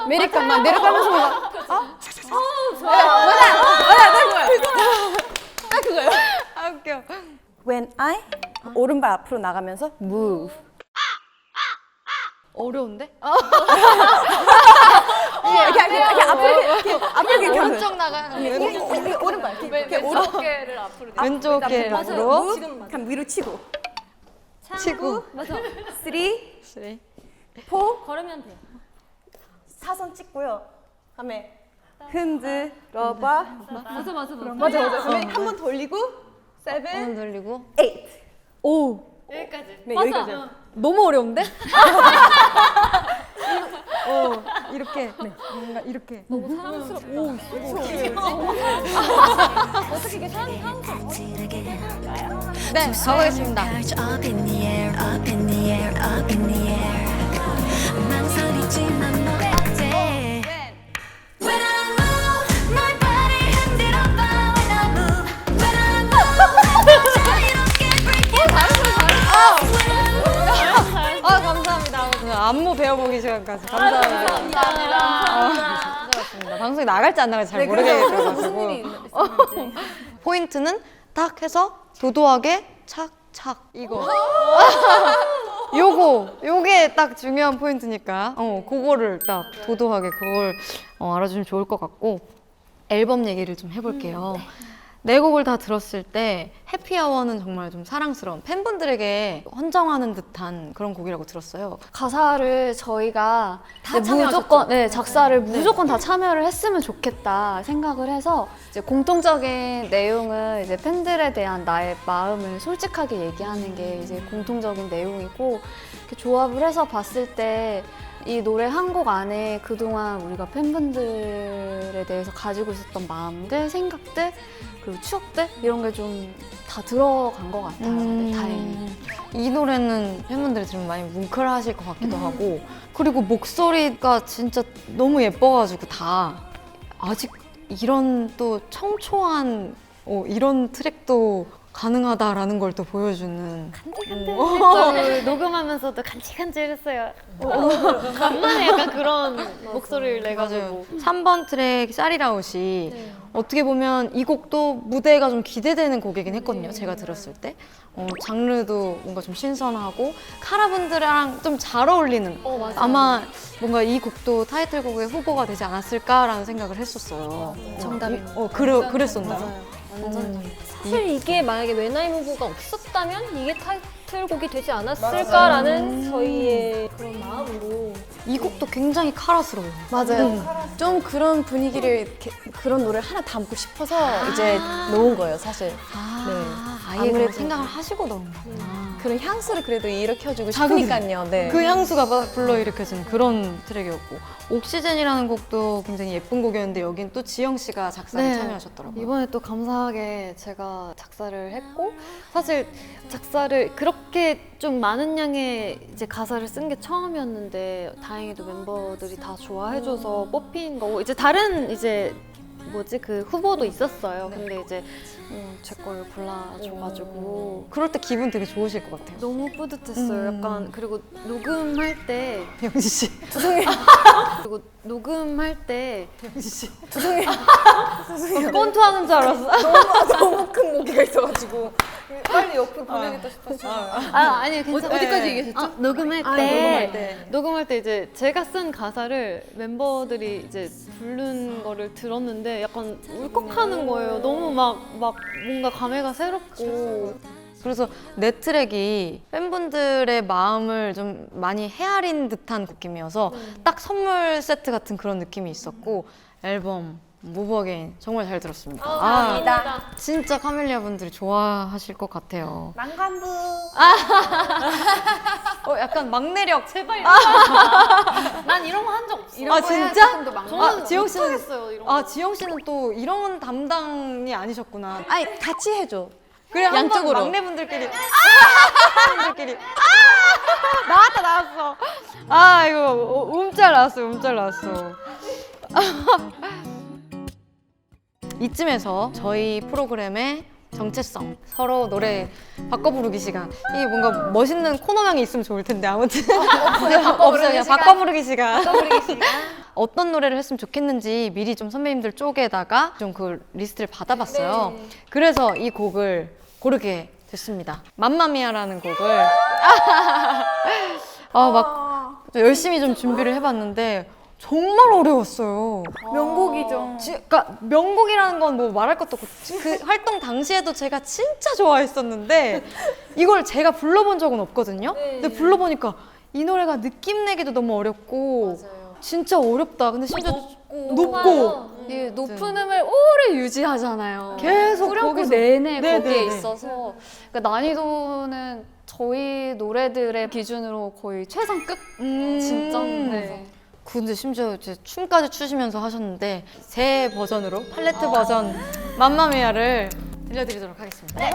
메리카만 내려가면서 뭔가 딱 그거예요. 웃겨. When I 오른발 앞으로 나가면서 move. 어려운데? 이렇게 앞으로 이렇게 하면 오른쪽 나가는 오른발 이렇게 어깨를 앞으로. 왼쪽 어깨로 그냥 위로 치고 치고 맞아. 3, 쓰리. 4 걸으면 돼. 사선 찍고요. 다음에 흔들어봐. 맞아. 그러면 한 번 돌리고 7, 손 돌리고 8. 오, 네, 맞아. 여기까지. 너무 어려운데? 이렇게 뭔가 이렇게 너무 사랑스럽다. 어떻게 이게 사랑스럽다. 네, 가보겠습니다. Up in the air, up in the air, up in the air. 망설이지만 너 안무 배워보기 시간까지 감사합니다. 감사합니다. 방송에 나갈지 안 나갈지 잘 모르겠어가지고. 포인트는 딱 해서 도도하게 착착 이거. 요게 딱 중요한 포인트니까 그거를 딱 도도하게 그걸 알아주면 좋을 것 같고 앨범 얘기를 좀 해볼게요. 네 곡을 다 들었을 때 해피아워는 정말 좀 사랑스러운 팬분들에게 헌정하는 듯한 그런 곡이라고 들었어요. 가사를 저희가 다 이제 참여하셨죠? 무조건 작사를 무조건 다 참여를 했으면 좋겠다 생각을 해서 이제 공통적인 내용은 이제 팬들에 대한 나의 마음을 솔직하게 얘기하는 게 이제 공통적인 내용이고 이렇게 조합을 해서 봤을 때 이 노래 한 곡 안에 그동안 우리가 팬분들에 대해서 가지고 있었던 마음들, 생각들, 그리고 추억들 이런 게 좀 다 들어간 것 같아요. 네, 다행히. 이 노래는 팬분들이 들으면 많이 뭉클하실 것 같기도 하고 그리고 목소리가 진짜 너무 예뻐가지고 다 아직 이런 또 청초한 이런 트랙도 가능하다라는 걸 또 보여주는 간질간질 녹음하면서도 간질간질했어요. 간만에 약간 그런 목소리를 내가지고 3번 트랙 샤리라웃이 어떻게 보면 이 곡도 무대가 좀 기대되는 곡이긴 했거든요. 제가 들었을 때 장르도 뭔가 좀 신선하고 카라분들이랑 좀 잘 어울리는 아마 뭔가 이 곡도 타이틀곡의 후보가 되지 않았을까라는 생각을 했었어요. 정답입니다. 그랬었나요? 사실 이게 만약에 웬아이 무브가 없었다면 이게 타이틀곡이 되지 않았을까라는 저희의 그런 마음으로 이 곡도 굉장히 카라스러워요. 맞아요. 좀 그런 분위기를 그런 노래를 하나 담고 싶어서 이제 놓은 거예요, 사실. 아예 아무래도 그런 생각을 하시고 넣은 거구나. 그런 향수를 그래도 일으켜주고 싶으니까요. 네. 그 향수가 막 불러일으켜지는 그런 트랙이었고 옥시젠이라는 곡도 굉장히 예쁜 곡이었는데 여긴 또 지영 씨가 작사에 참여하셨더라고요. 이번에 또 감사하게 제가 작사를 했고 사실 작사를 그렇게 좀 많은 양의 이제 가사를 쓴 게 처음이었는데 다행히도 멤버들이 다 좋아해줘서 뽑힌 거고 이제 다른 이제 그 후보도 있었어요. 근데 이제 제 걸 골라줘가지고 그럴 때 기분 되게 좋으실 것 같아요. 너무 뿌듯했어요. 약간 그리고 녹음할 때 영지 씨. 그리고 녹음할 때 꼰투하는 줄 알았어. 너무 큰 무게가 있어가지고 빨리 옆으로 보내겠다 싶었어요. 아니 괜찮아요. 어디까지 얘기하셨죠? 녹음할 때 이제 제가 쓴 가사를 멤버들이 이제 부른 거를 들었는데 약간 울컥하는 거예요. 너무 막 뭔가 감회가 새롭고 그래서 내 트랙이 팬분들의 마음을 좀 많이 헤아린 듯한 느낌이어서 딱 선물 세트 같은 그런 느낌이 있었고 앨범 무브 어게인 정말 잘 들었습니다. 감사합니다. 진짜 카멜리아 분들이 좋아하실 것 같아요. 망간부. 약간 막내력 제발. 난 이런 거 한 적 없어. 아 진짜? 저는 지영 씨는 못하겠어요, 이런 거. 지영 씨는 또 이런 담당이 아니셨구나. 아니 같이 해줘. 그래 양쪽으로. 한번 막내분들끼리 막내분들끼리 나왔어. 이거 움짤 나왔어. 이쯤에서 저희 프로그램의 정체성, 서로 노래 바꿔 부르기 시간. 이게 뭔가 멋있는 코너명이 있으면 좋을 텐데 아무튼 없어요. 바꿔 부르기 시간. 어떤 노래를 했으면 좋겠는지 미리 좀 선배님들 쪽에다가 좀 그 리스트를 받아봤어요. 그래서 이 곡을 고르게 됐습니다. 맘마미아라는 곡을 막 열심히 좀 준비를 해봤는데 정말 어려웠어요. 명곡이죠. 그러니까 명곡이라는 건 뭐 말할 것도 없고 그 활동 당시에도 제가 진짜 좋아했었는데 이걸 제가 불러본 적은 없거든요. 근데 불러보니까 이 노래가 느낌 내기도 너무 어렵고 진짜 어렵다. 근데 심지어 높고 이 높은 음을 오래 유지하잖아요. 계속 후렴구 거기서. 내내 네, 거기에 네, 네. 있어서 그러니까 난이도는 저희 노래들의 기준으로 거의 최상급? 진짜. 네. 근데 심지어 이제 춤까지 추시면서 하셨는데 새 버전으로 팔레트 버전 맘마미아를 들려드리도록 하겠습니다.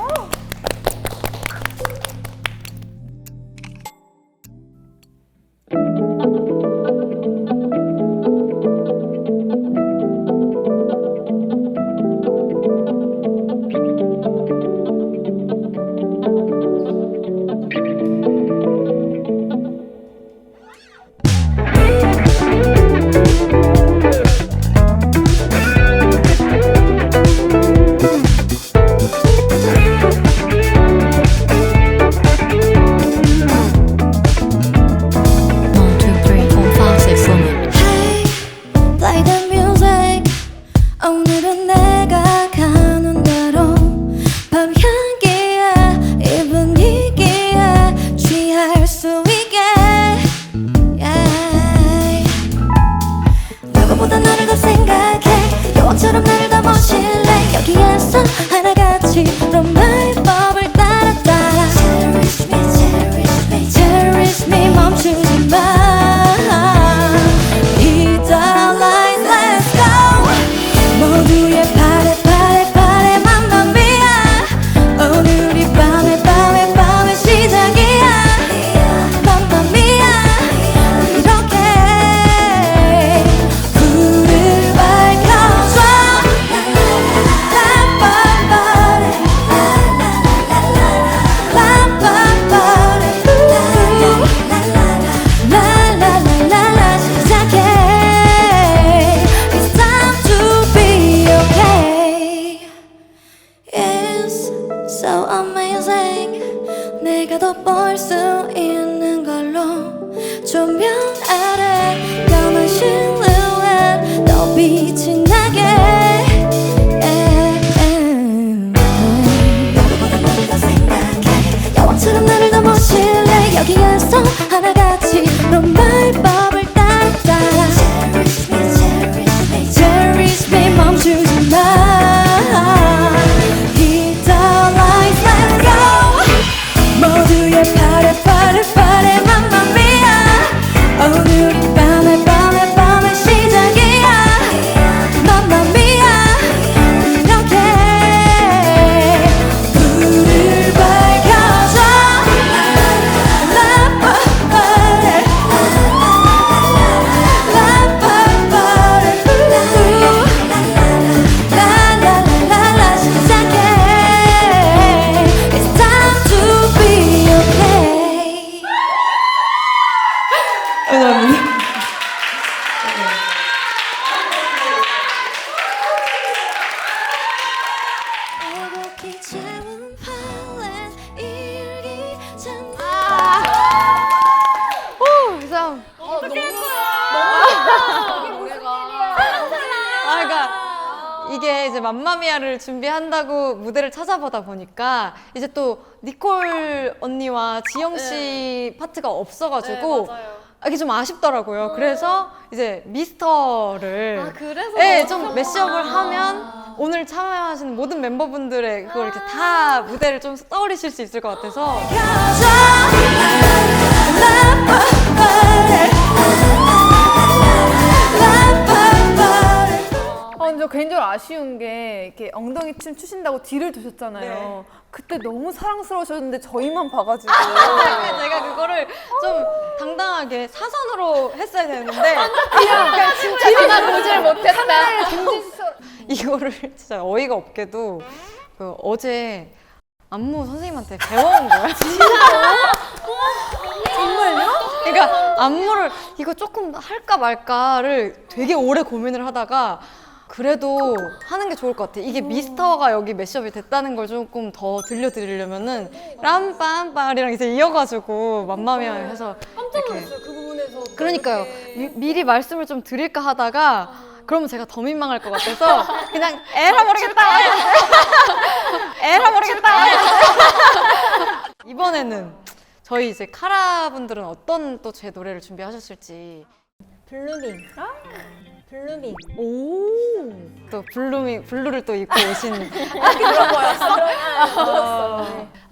조명 아래 까만 실루엣 너 빛이 나게 영화처럼 나를 넘어질래 여기에서 하나같이 넌 말법을 따라 Cherish me 멈추지 마 Hit the lights let's go 모두의 파래 Mamma mia 오늘이 밤의 시작이야 Mamma mia 이렇게 불을 밝혀줘 라라라라라 시작해 It's time to be okay 오독히 채운 팔레 일기 참. 그러니까 이게 이제 맘마미아를 준비한다고 무대를 찾아보다 보니까 이제 또 니콜 언니와 지영 씨 파트가 없어가지고 이게 좀 아쉽더라고요. 그래서 이제 미스터를 네, 좀 매시업을 하면 오늘 참여하시는 모든 멤버분들의 그걸 이렇게 다 무대를 좀 떠올리실 수 있을 것 같아서 저 개인적으로 아쉬운 게 이렇게 엉덩이 춤 추신다고 뒤를 두셨잖아요. 그때 너무 사랑스러우셨는데 저희만 봐가지고 제가 그거를 좀 당당하게 사선으로 했어야 되는데 그냥 진짜 나 보질 못했다. 이거를 진짜 어이가 없게도 그 어제 안무 선생님한테 배워온 거야. 정말요? 그러니까 안무를 이거 조금 할까 말까를 되게 오래 고민을 하다가 그래도 하는 게 좋을 것 같아. 이게 미스터가 여기 매시업이 됐다는 걸 조금 더 들려드리려면은 람빰빰이랑 이제 이어가지고 맘마미아 해서 깜짝 놀랐어요. 그 부분에서. 그러니까요. 미리 말씀을 좀 드릴까 하다가 그러면 제가 더 민망할 것 같아서 그냥 에라 모르겠다. 에라 모르겠다. 이번에는 저희 이제 카라 분들은 어떤 또 제 노래를 준비하셨을지. 블루밍. 블루밍. 또 블루를 또 입고 오신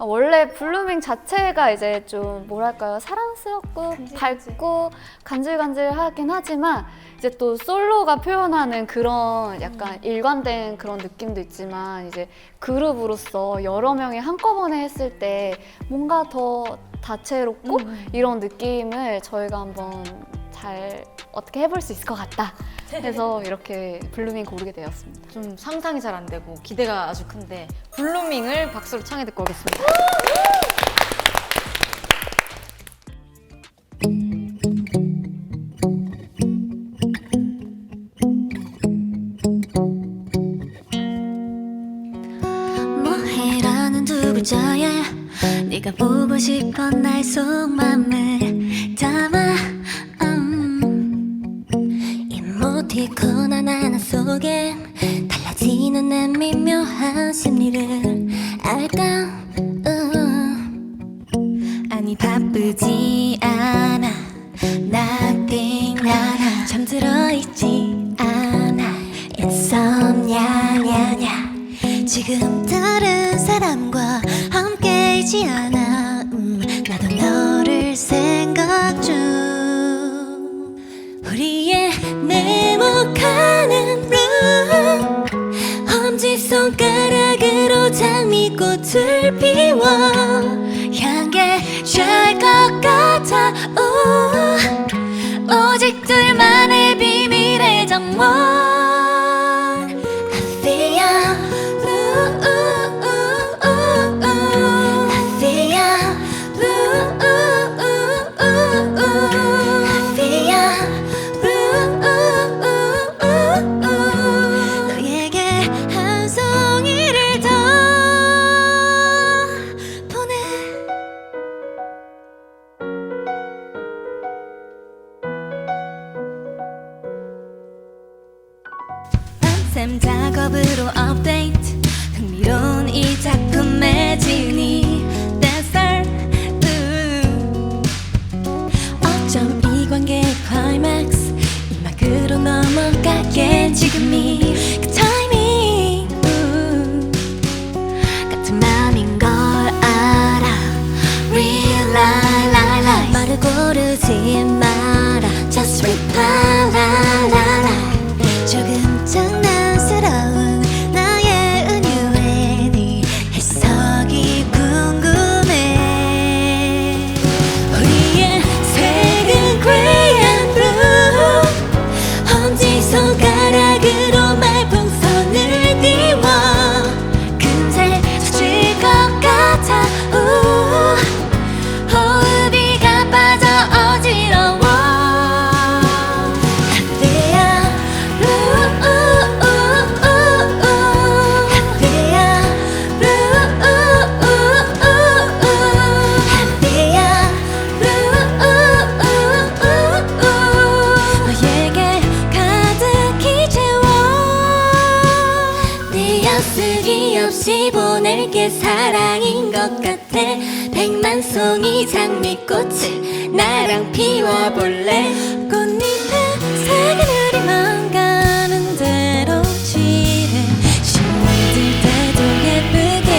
원래 블루밍 자체가 이제 좀 뭐랄까요, 사랑스럽고 밝고 간질간질하긴 하지만 이제 또 솔로가 표현하는 그런 약간 일관된 그런 느낌도 있지만 이제 그룹으로서 여러 명이 한꺼번에 했을 때 뭔가 더 다채롭고 이런 느낌을 저희가 한번 잘 어떻게 해볼 수 있을 것 같다 해서 이렇게 블루밍 고르게 되었습니다. 좀 상상이 잘 안 되고 기대가 아주 큰데 블루밍을 박수로 청해 듣고 오겠습니다. 뭐해라는 두 글자에 네가 보고 싶어 나의 속마음을 담아 이모티콘 하나하나 속에 달라지는 내 미묘한 심리를 알까 아니 바쁘지 않아 nothing 나나 잠들어 있지 않아 insomnia냐냐 지금 다른 사람과 함께이지 않아 나도 너를 생각 중 우리의 네모가는 룸 엄지 손가락으로 장미꽃을 피워 향해 쉴 것 같아 오직 둘만의 비밀의 정원 샘 작업으로 업데이트 흥미로운 이 작품의 진이 댄서 어쩜 이 관계의 클라이맥스 이 막으로 넘어가게 지금이 그 타이밍 같은 맘인 걸 알아 Real lie 말을 고르지 마라 Just reply 조금 장난스러운 나의 은유에 네 해석이 궁금해 우리의 색은 grey and blue 엄지 손가락으로 말풍선을 띄워 금세 젖을 것 같아 호흡이 가빠져 어지러워 너에게 가득히 채워 네 엿쓰기 없이 보낼게 사랑인 것 같아 백만 송이 장미꽃을 나랑 피워볼래 꽃잎의 색은 흐리만 가는 대로 칠해 신물들 때도 예쁘게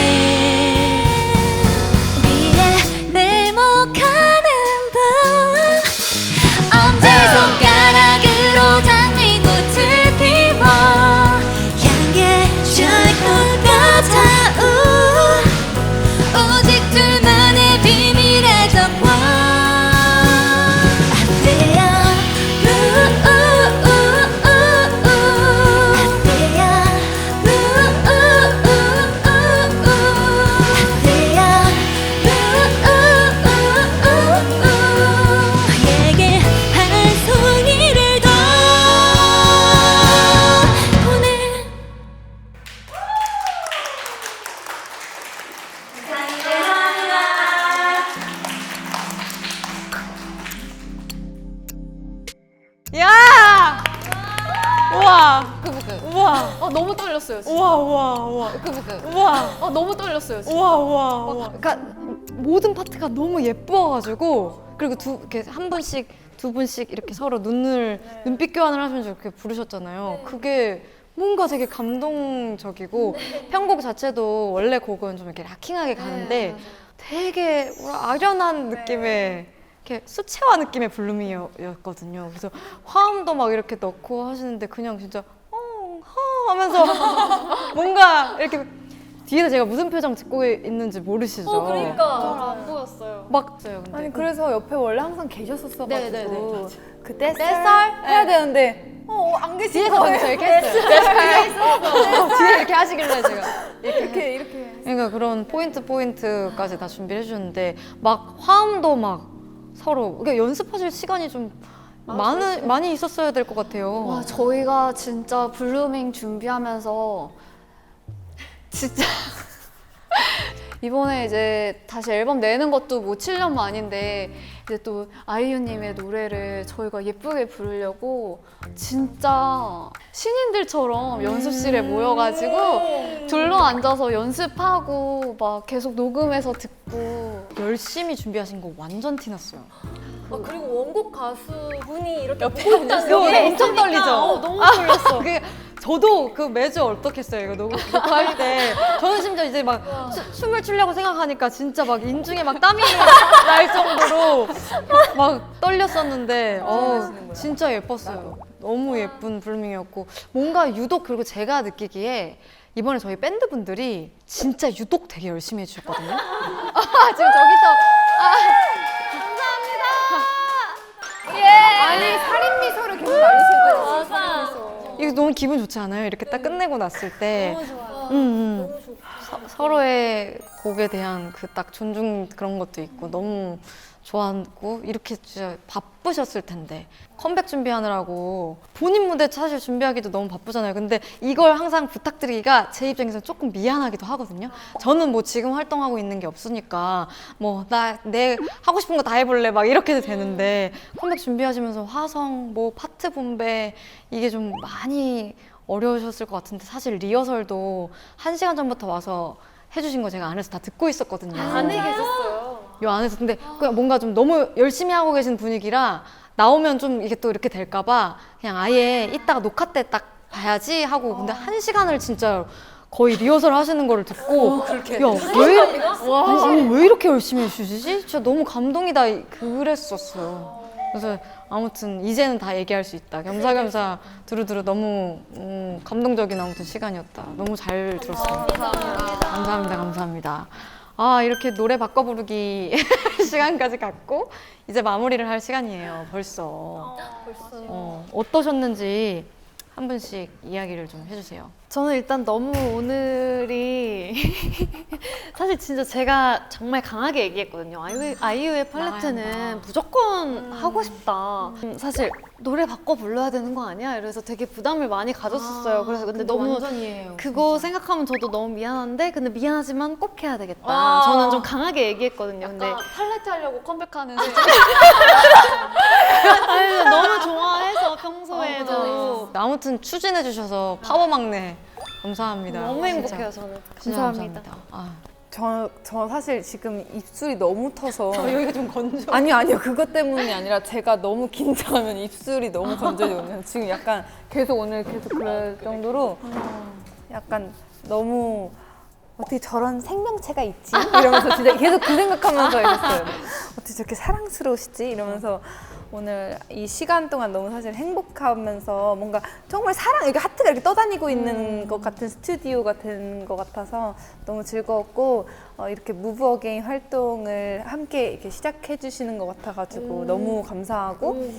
위에 네모가는 밤 엄지손가락으로 장미꽃을 피워 향해 줄 것 같아 오직 둘만의 비밀의 정원 너에게 한 송이를 더 보내 야! 우와! 우와! 너무 떨렸어요. 진짜. 우와, 우와, 우와. 우와. 너무 떨렸어요. 진짜. 우와, 우와, 우와. 그러니까 모든 파트가 너무 예뻐가지고 그리고 이렇게 한 분씩 두 분씩 이렇게 서로 눈빛 교환을 하시면서 이렇게 부르셨잖아요. 그게 뭔가 되게 감동적이고 편곡 자체도 원래 곡은 좀 이렇게 락킹하게 가는데 되게 뭐라 아련한 느낌의 이렇게 수채화 느낌의 블루밍이었거든요. 그래서 화음도 막 이렇게 넣고 하시는데 그냥 진짜 하면서 뭔가 이렇게 뒤에서 제가 무슨 표정 짓고 있는지 모르시죠? 그러니까. 안 보였어요. 막 저요. 근데 아니 그래서 옆에 원래 항상 계셨었어가지고 네네네. 그 떼썰 해야 되는데 안 계시고 뒤에서 먼저 이렇게 했어요. 뒤에 이렇게 하시길래 제가 이렇게 그러니까 그런 포인트까지 다 준비를 해주는데 막 화음도 막 서로 그러니까 연습하실 시간이 좀 많이 있었어야 될 것 같아요. 와, 저희가 진짜 블루밍 준비하면서 진짜 이번에 이제 다시 앨범 내는 것도 뭐 7년 만인데 이제 또 아이유님의 노래를 저희가 예쁘게 부르려고 진짜 신인들처럼 연습실에 모여가지고 둘러 앉아서 연습하고 막 계속 녹음해서 듣고 열심히 준비하신 거 완전 티났어요. 그리고 원곡 가수분이 이렇게 옆에 엄청 떨리죠? 너무 떨렸어. 그게 저도 그 매주 어떻겠어요 이거 녹음할 때 저는 심지어 이제 막 춤을 추려고 생각하니까 진짜 막 인중에 막 땀이 날 정도로 막 떨렸었는데 진짜 예뻤어요. 너무 예쁜 블루밍이었고 뭔가 유독 그리고 제가 느끼기에 이번에 저희 밴드 분들이 진짜 유독 되게 열심히 해주셨거든요. 지금 저기서 아니 살인 미소를 계속 날리시더라고요. 맞아. 이거 너무 기분 좋지 않아요? 이렇게 딱 끝내고 났을 때 너무 좋아요. 서로의 곡에 대한 그 딱 존중 그런 것도 있고 너무 좋았고 이렇게 진짜 바쁘셨을 텐데 컴백 준비하느라고 본인 무대 사실 준비하기도 너무 바쁘잖아요. 근데 이걸 항상 부탁드리기가 제 입장에서는 조금 미안하기도 하거든요. 저는 뭐 지금 활동하고 있는 게 없으니까 뭐 내 하고 싶은 거 다 해볼래 막 이렇게 해도 되는데 컴백 준비하시면서 화성 뭐 파트 분배 이게 좀 많이 어려우셨을 것 같은데 사실 리허설도 1시간 전부터 와서 해주신 거 제가 안에서 다 듣고 있었거든요. 안에 계셨어요. 요 안에서. 근데 그냥 뭔가 좀 너무 열심히 하고 계신 분위기라 나오면 좀 이게 또 이렇게 될까봐 그냥 아예 이따가 녹화 때 딱 봐야지 하고 근데 1시간을 진짜 거의 리허설 하시는 거를 듣고 왜 이렇게 열심히 해주시지? 진짜 너무 감동이다 그랬었어요. 그래서 아무튼 이제는 다 얘기할 수 있다. 겸사겸사 두루두루 너무 감동적인 아무튼 시간이었다. 너무 잘 들었어요. 감사합니다. 감사합니다. 아 이렇게 노래 바꿔 부르기 시간까지 갖고 이제 마무리를 할 시간이에요. 벌써. 어떠셨는지 한 분씩 이야기를 좀 해주세요. 저는 일단 너무 오늘이 사실 진짜 제가 정말 강하게 얘기했거든요. 아이유의 팔레트는 무조건 하고 싶다. 사실 노래 바꿔 불러야 되는 거 아니야? 이래서 되게 부담을 많이 가졌었어요. 그래서 근데 너무 완전 이해해요. 그거 생각하면 저도 너무 미안한데 근데 미안하지만 꼭 해야 되겠다. 저는 좀 강하게 얘기했거든요. 근데 팔레트 하려고 컴백하는 아유, 너무 좋아해서 평소에도 아무튼 추진해 주셔서 파워 막내 감사합니다. 너무 행복해요. 저는. 진짜 감사합니다. 저 사실 지금 입술이 너무 터서 여기가 좀 건조. 아니요 그것 때문이 아니라 제가 너무 긴장하면 입술이 너무 건조해지거든요. 지금 약간 계속 오늘 계속 그럴 정도로 약간 너무 어떻게 저런 생명체가 있지? 이러면서 진짜 계속 그 생각하면서 있었어요. 어떻게 저렇게 사랑스러우시지? 이러면서 오늘 이 시간 동안 너무 사실 행복하면서 뭔가 정말 이렇게 하트가 이렇게 떠다니고 있는 것 같은 스튜디오가 된 것 같아서 너무 즐거웠고 이렇게 무브 어게인 활동을 함께 이렇게 시작해 주시는 것 같아가지고 너무 감사하고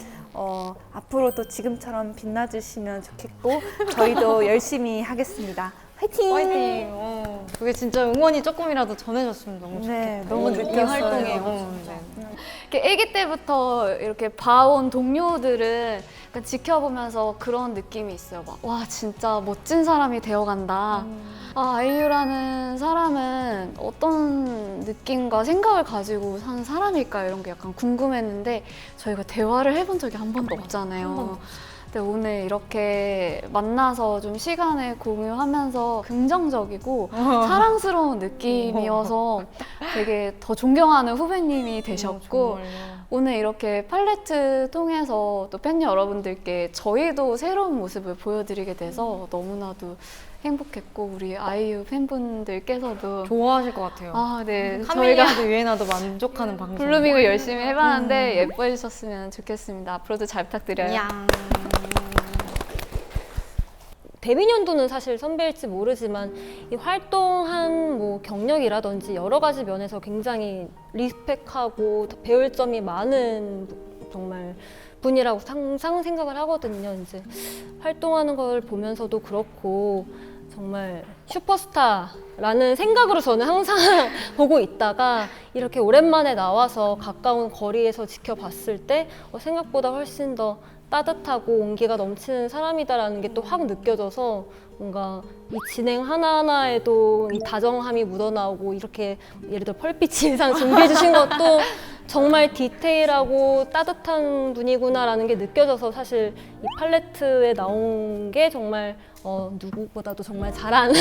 앞으로도 지금처럼 빛나주시면 좋겠고 저희도 열심히 하겠습니다. 화이팅! 화이팅! 그게 진짜 응원이 조금이라도 전해졌으면 너무 좋겠다. 네, 너무 이 느꼈어요. 활동에. 이렇게 아기 때부터 이렇게 봐온 동료들을 약간 지켜보면서 그런 느낌이 있어요. 막, 와 진짜 멋진 사람이 되어간다. 아, 아이유라는 사람은 어떤 느낌과 생각을 가지고 사는 사람일까 이런 게 약간 궁금했는데 저희가 대화를 해본 적이 한 번도 없잖아요. 근데 오늘 이렇게 만나서 좀 시간을 공유하면서 긍정적이고 사랑스러운 느낌이어서 되게 더 존경하는 후배님이 되셨고 오늘 이렇게 팔레트 통해서 또 팬 여러분들께 저희도 새로운 모습을 보여드리게 돼서 너무나도 행복했고 우리 아이유 팬분들께서도 좋아하실 것 같아요. 아, 네. 저희가 카밀리아도 유엔아도 만족하는 방송. 블루밍을 열심히 해봤는데 예뻐해 주셨으면 좋겠습니다. 앞으로도 잘 부탁드려요. 데뷔 년도는 사실 선배일지 모르지만 이 활동한 뭐 경력이라든지 여러 가지 면에서 굉장히 리스펙하고 배울 점이 많은 정말 분이라고 항상 생각을 하거든요. 이제 활동하는 걸 보면서도 그렇고 정말 슈퍼스타라는 생각으로 저는 항상 보고 있다가 이렇게 오랜만에 나와서 가까운 거리에서 지켜봤을 때 생각보다 훨씬 더 따뜻하고 온기가 넘치는 사람이다라는 게 또 확 느껴져서 뭔가 이 진행 하나하나에도 이 다정함이 묻어나오고 이렇게 예를 들어 펄빛 인상 준비해 주신 것도 정말 디테일하고 따뜻한 분이구나라는 게 느껴져서 사실 이 팔레트에 나온 게 정말 누구보다도 정말 잘한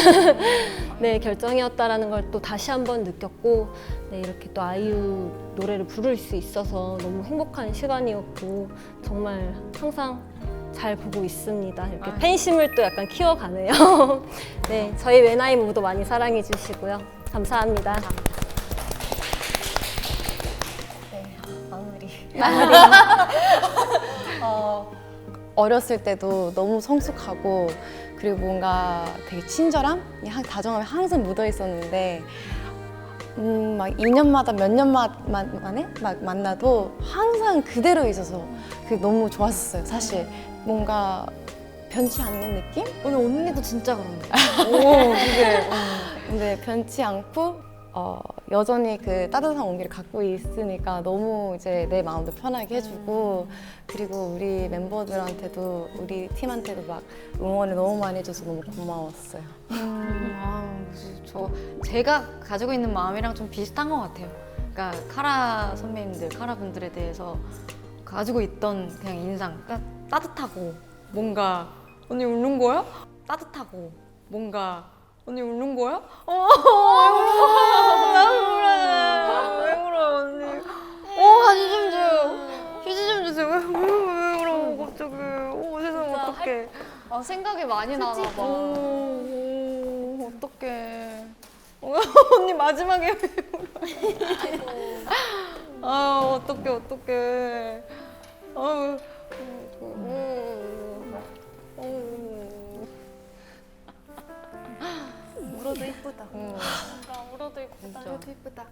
네, 결정이었다라는 걸 또 다시 한번 느꼈고 네, 이렇게 또 아이유 노래를 부를 수 있어서 너무 행복한 시간이었고 정말 항상 잘 보고 있습니다. 이렇게 팬심을 또 약간 키워가네요. 네, 저희 웬아이 모두 많이 사랑해 주시고요. 감사합니다. 어렸을 때도 너무 성숙하고 그리고 뭔가 되게 친절함, 다정함이 항상 묻어 있었는데 막 2년마다 몇 년 만에 막 만나도 항상 그대로 있어서 그게 너무 좋았었어요. 사실 뭔가 변치 않는 느낌? 오늘 언니도 진짜 그런데. 근데 변치 않고 여전히 그 따뜻한 온기를 갖고 있으니까 너무 이제 내 마음도 편하게 해주고 그리고 우리 멤버들한테도 우리 팀한테도 막 응원을 너무 많이 해줘서 너무 고마웠어요. 제가 가지고 있는 마음이랑 좀 비슷한 것 같아요. 그러니까 카라 선배님들, 카라 분들에 대해서 가지고 있던 그냥 인상, 그러니까 따뜻하고 뭔가 언니 웃는 거야? 따뜻하고 뭔가 언니 울는 거야? 나 울어. 왜 울어 언니? 휴지 좀 줘요. 휴지 좀 주세요. 왜 울어 갑자기? 세상 어떡해. 아, 생각이 많이 나나 봐. 어떡해. 언니 마지막에 왜 울어? 아 어떡해. 아유. 울어도 이쁘다. 울어도 있고 울어도 이쁘다.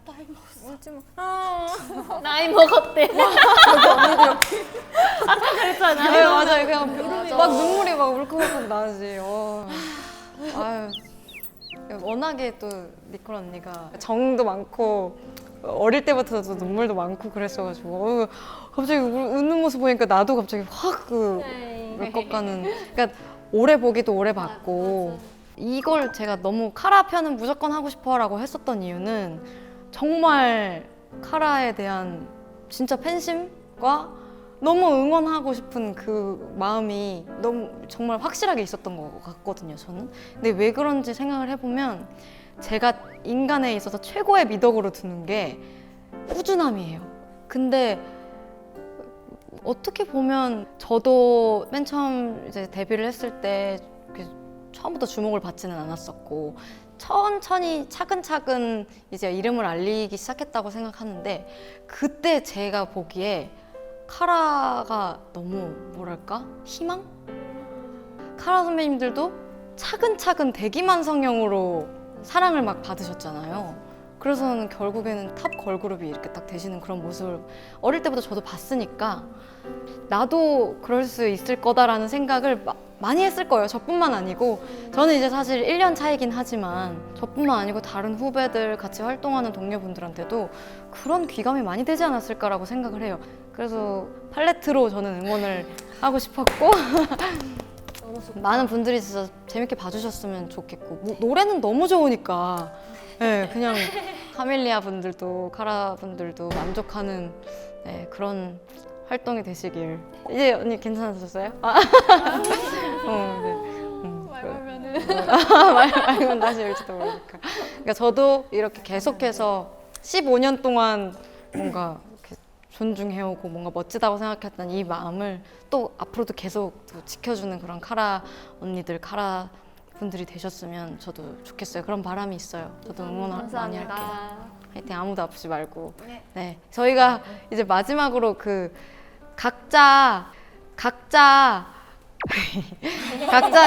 나이 먹었대. 네, 맞아요. 그냥 막 눈물이 막 울컥울컥 나지. 아유. 워낙에 또 니콜 언니가 정도 많고 어릴 때부터도 눈물도 많고 그랬어가지고 갑자기 웃는 모습 보니까 나도 갑자기 확 울컥가는. 그러니까 오래 보기도 오래 봤고 이걸 제가 너무 카라 편은 무조건 하고 싶어라고 했었던 이유는 정말 카라에 대한 진짜 팬심과 너무 응원하고 싶은 그 마음이 너무 정말 확실하게 있었던 것 같거든요, 저는. 근데 왜 그런지 생각을 해보면 제가 인간에 있어서 최고의 미덕으로 두는 게 꾸준함이에요. 근데 어떻게 보면 저도 맨 처음 이제 데뷔를 했을 때 처음부터 주목을 받지는 않았었고 천천히 차근차근 이제 이름을 알리기 시작했다고 생각하는데 그때 제가 보기에 카라가 너무 뭐랄까? 희망? 카라 선배님들도 차근차근 대기만성형으로 사랑을 막 받으셨잖아요. 그래서는 결국에는 탑 걸그룹이 이렇게 딱 되시는 그런 모습을 어릴 때부터 저도 봤으니까 나도 그럴 수 있을 거다라는 생각을 많이 했을 거예요. 저뿐만 아니고 저는 이제 사실 1년 차이긴 하지만 저뿐만 아니고 다른 후배들 같이 활동하는 동료분들한테도 그런 귀감이 많이 되지 않았을까라고 생각을 해요. 그래서 팔레트로 저는 응원을 하고 싶었고 많은 분들이 진짜 재밌게 봐주셨으면 좋겠고 노래는 너무 좋으니까 네, 그냥 카멜리아 분들도 카라 분들도 만족하는 그런 활동이 되시길. 이제 언니 괜찮아졌어요? 말 걸면 다시 열지도 모르니까. 그러니까 저도 이렇게 계속해서 15년 동안 뭔가 이렇게 존중해오고 뭔가 멋지다고 생각했던 이 마음을 또 앞으로도 계속 또 지켜주는 그런 카라 언니들, 카라 분들이 되셨으면 저도 좋겠어요. 그런 바람이 있어요. 저도 응원 많이 할게요. 화이팅. 아무도 아프지 말고. 네, 저희가 이제 마지막으로 그 각자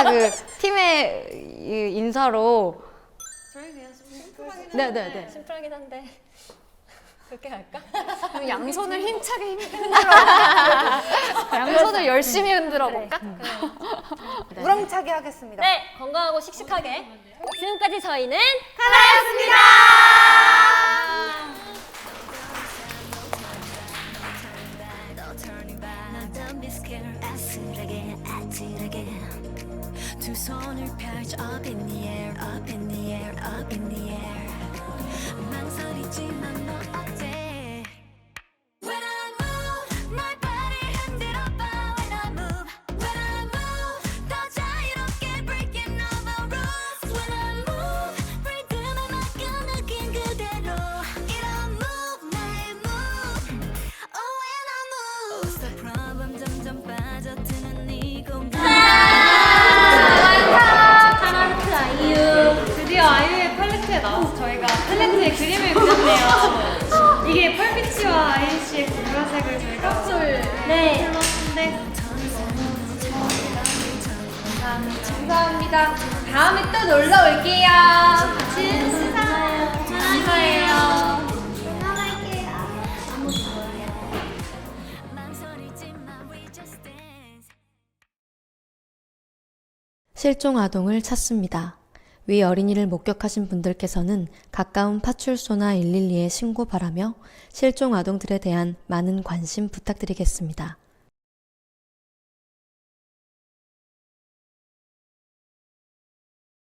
그 팀의 인사로 저희 그냥 네네네. 심플하긴 한데 그렇게 갈까? 양손을 힘차게 양손을 열심히 흔들어 볼까? 우렁차게 하겠습니다. 네, 건강하고 씩씩하게. 지금까지 저희는 아슬하게 아찔하게 두 손을 펼쳐 up in the air up in the air up in the air 망설이지만 너 어때 When I move my body 흔들어봐 When I move When I move 더 자유롭게 breaking all the rules When I move 리듬에 맡겨 느낀 그대로 이런 move 나의 move Oh when I move What's the problem 점점 빠져드는 이 공간 드디어 아이유의 팔레트에 나와서 저희가 팔레트에 그림을 그렸네요. 이게 펄피치와 아이유씨의 보라색을 저희가 해봤는데 감사합니다. 다음에 또 놀러 올게요. 감사해요. 실종 아동을 찾습니다. 위 어린이를 목격하신 분들께서는 가까운 파출소나 112에 신고 바라며 실종 아동들에 대한 많은 관심 부탁드리겠습니다.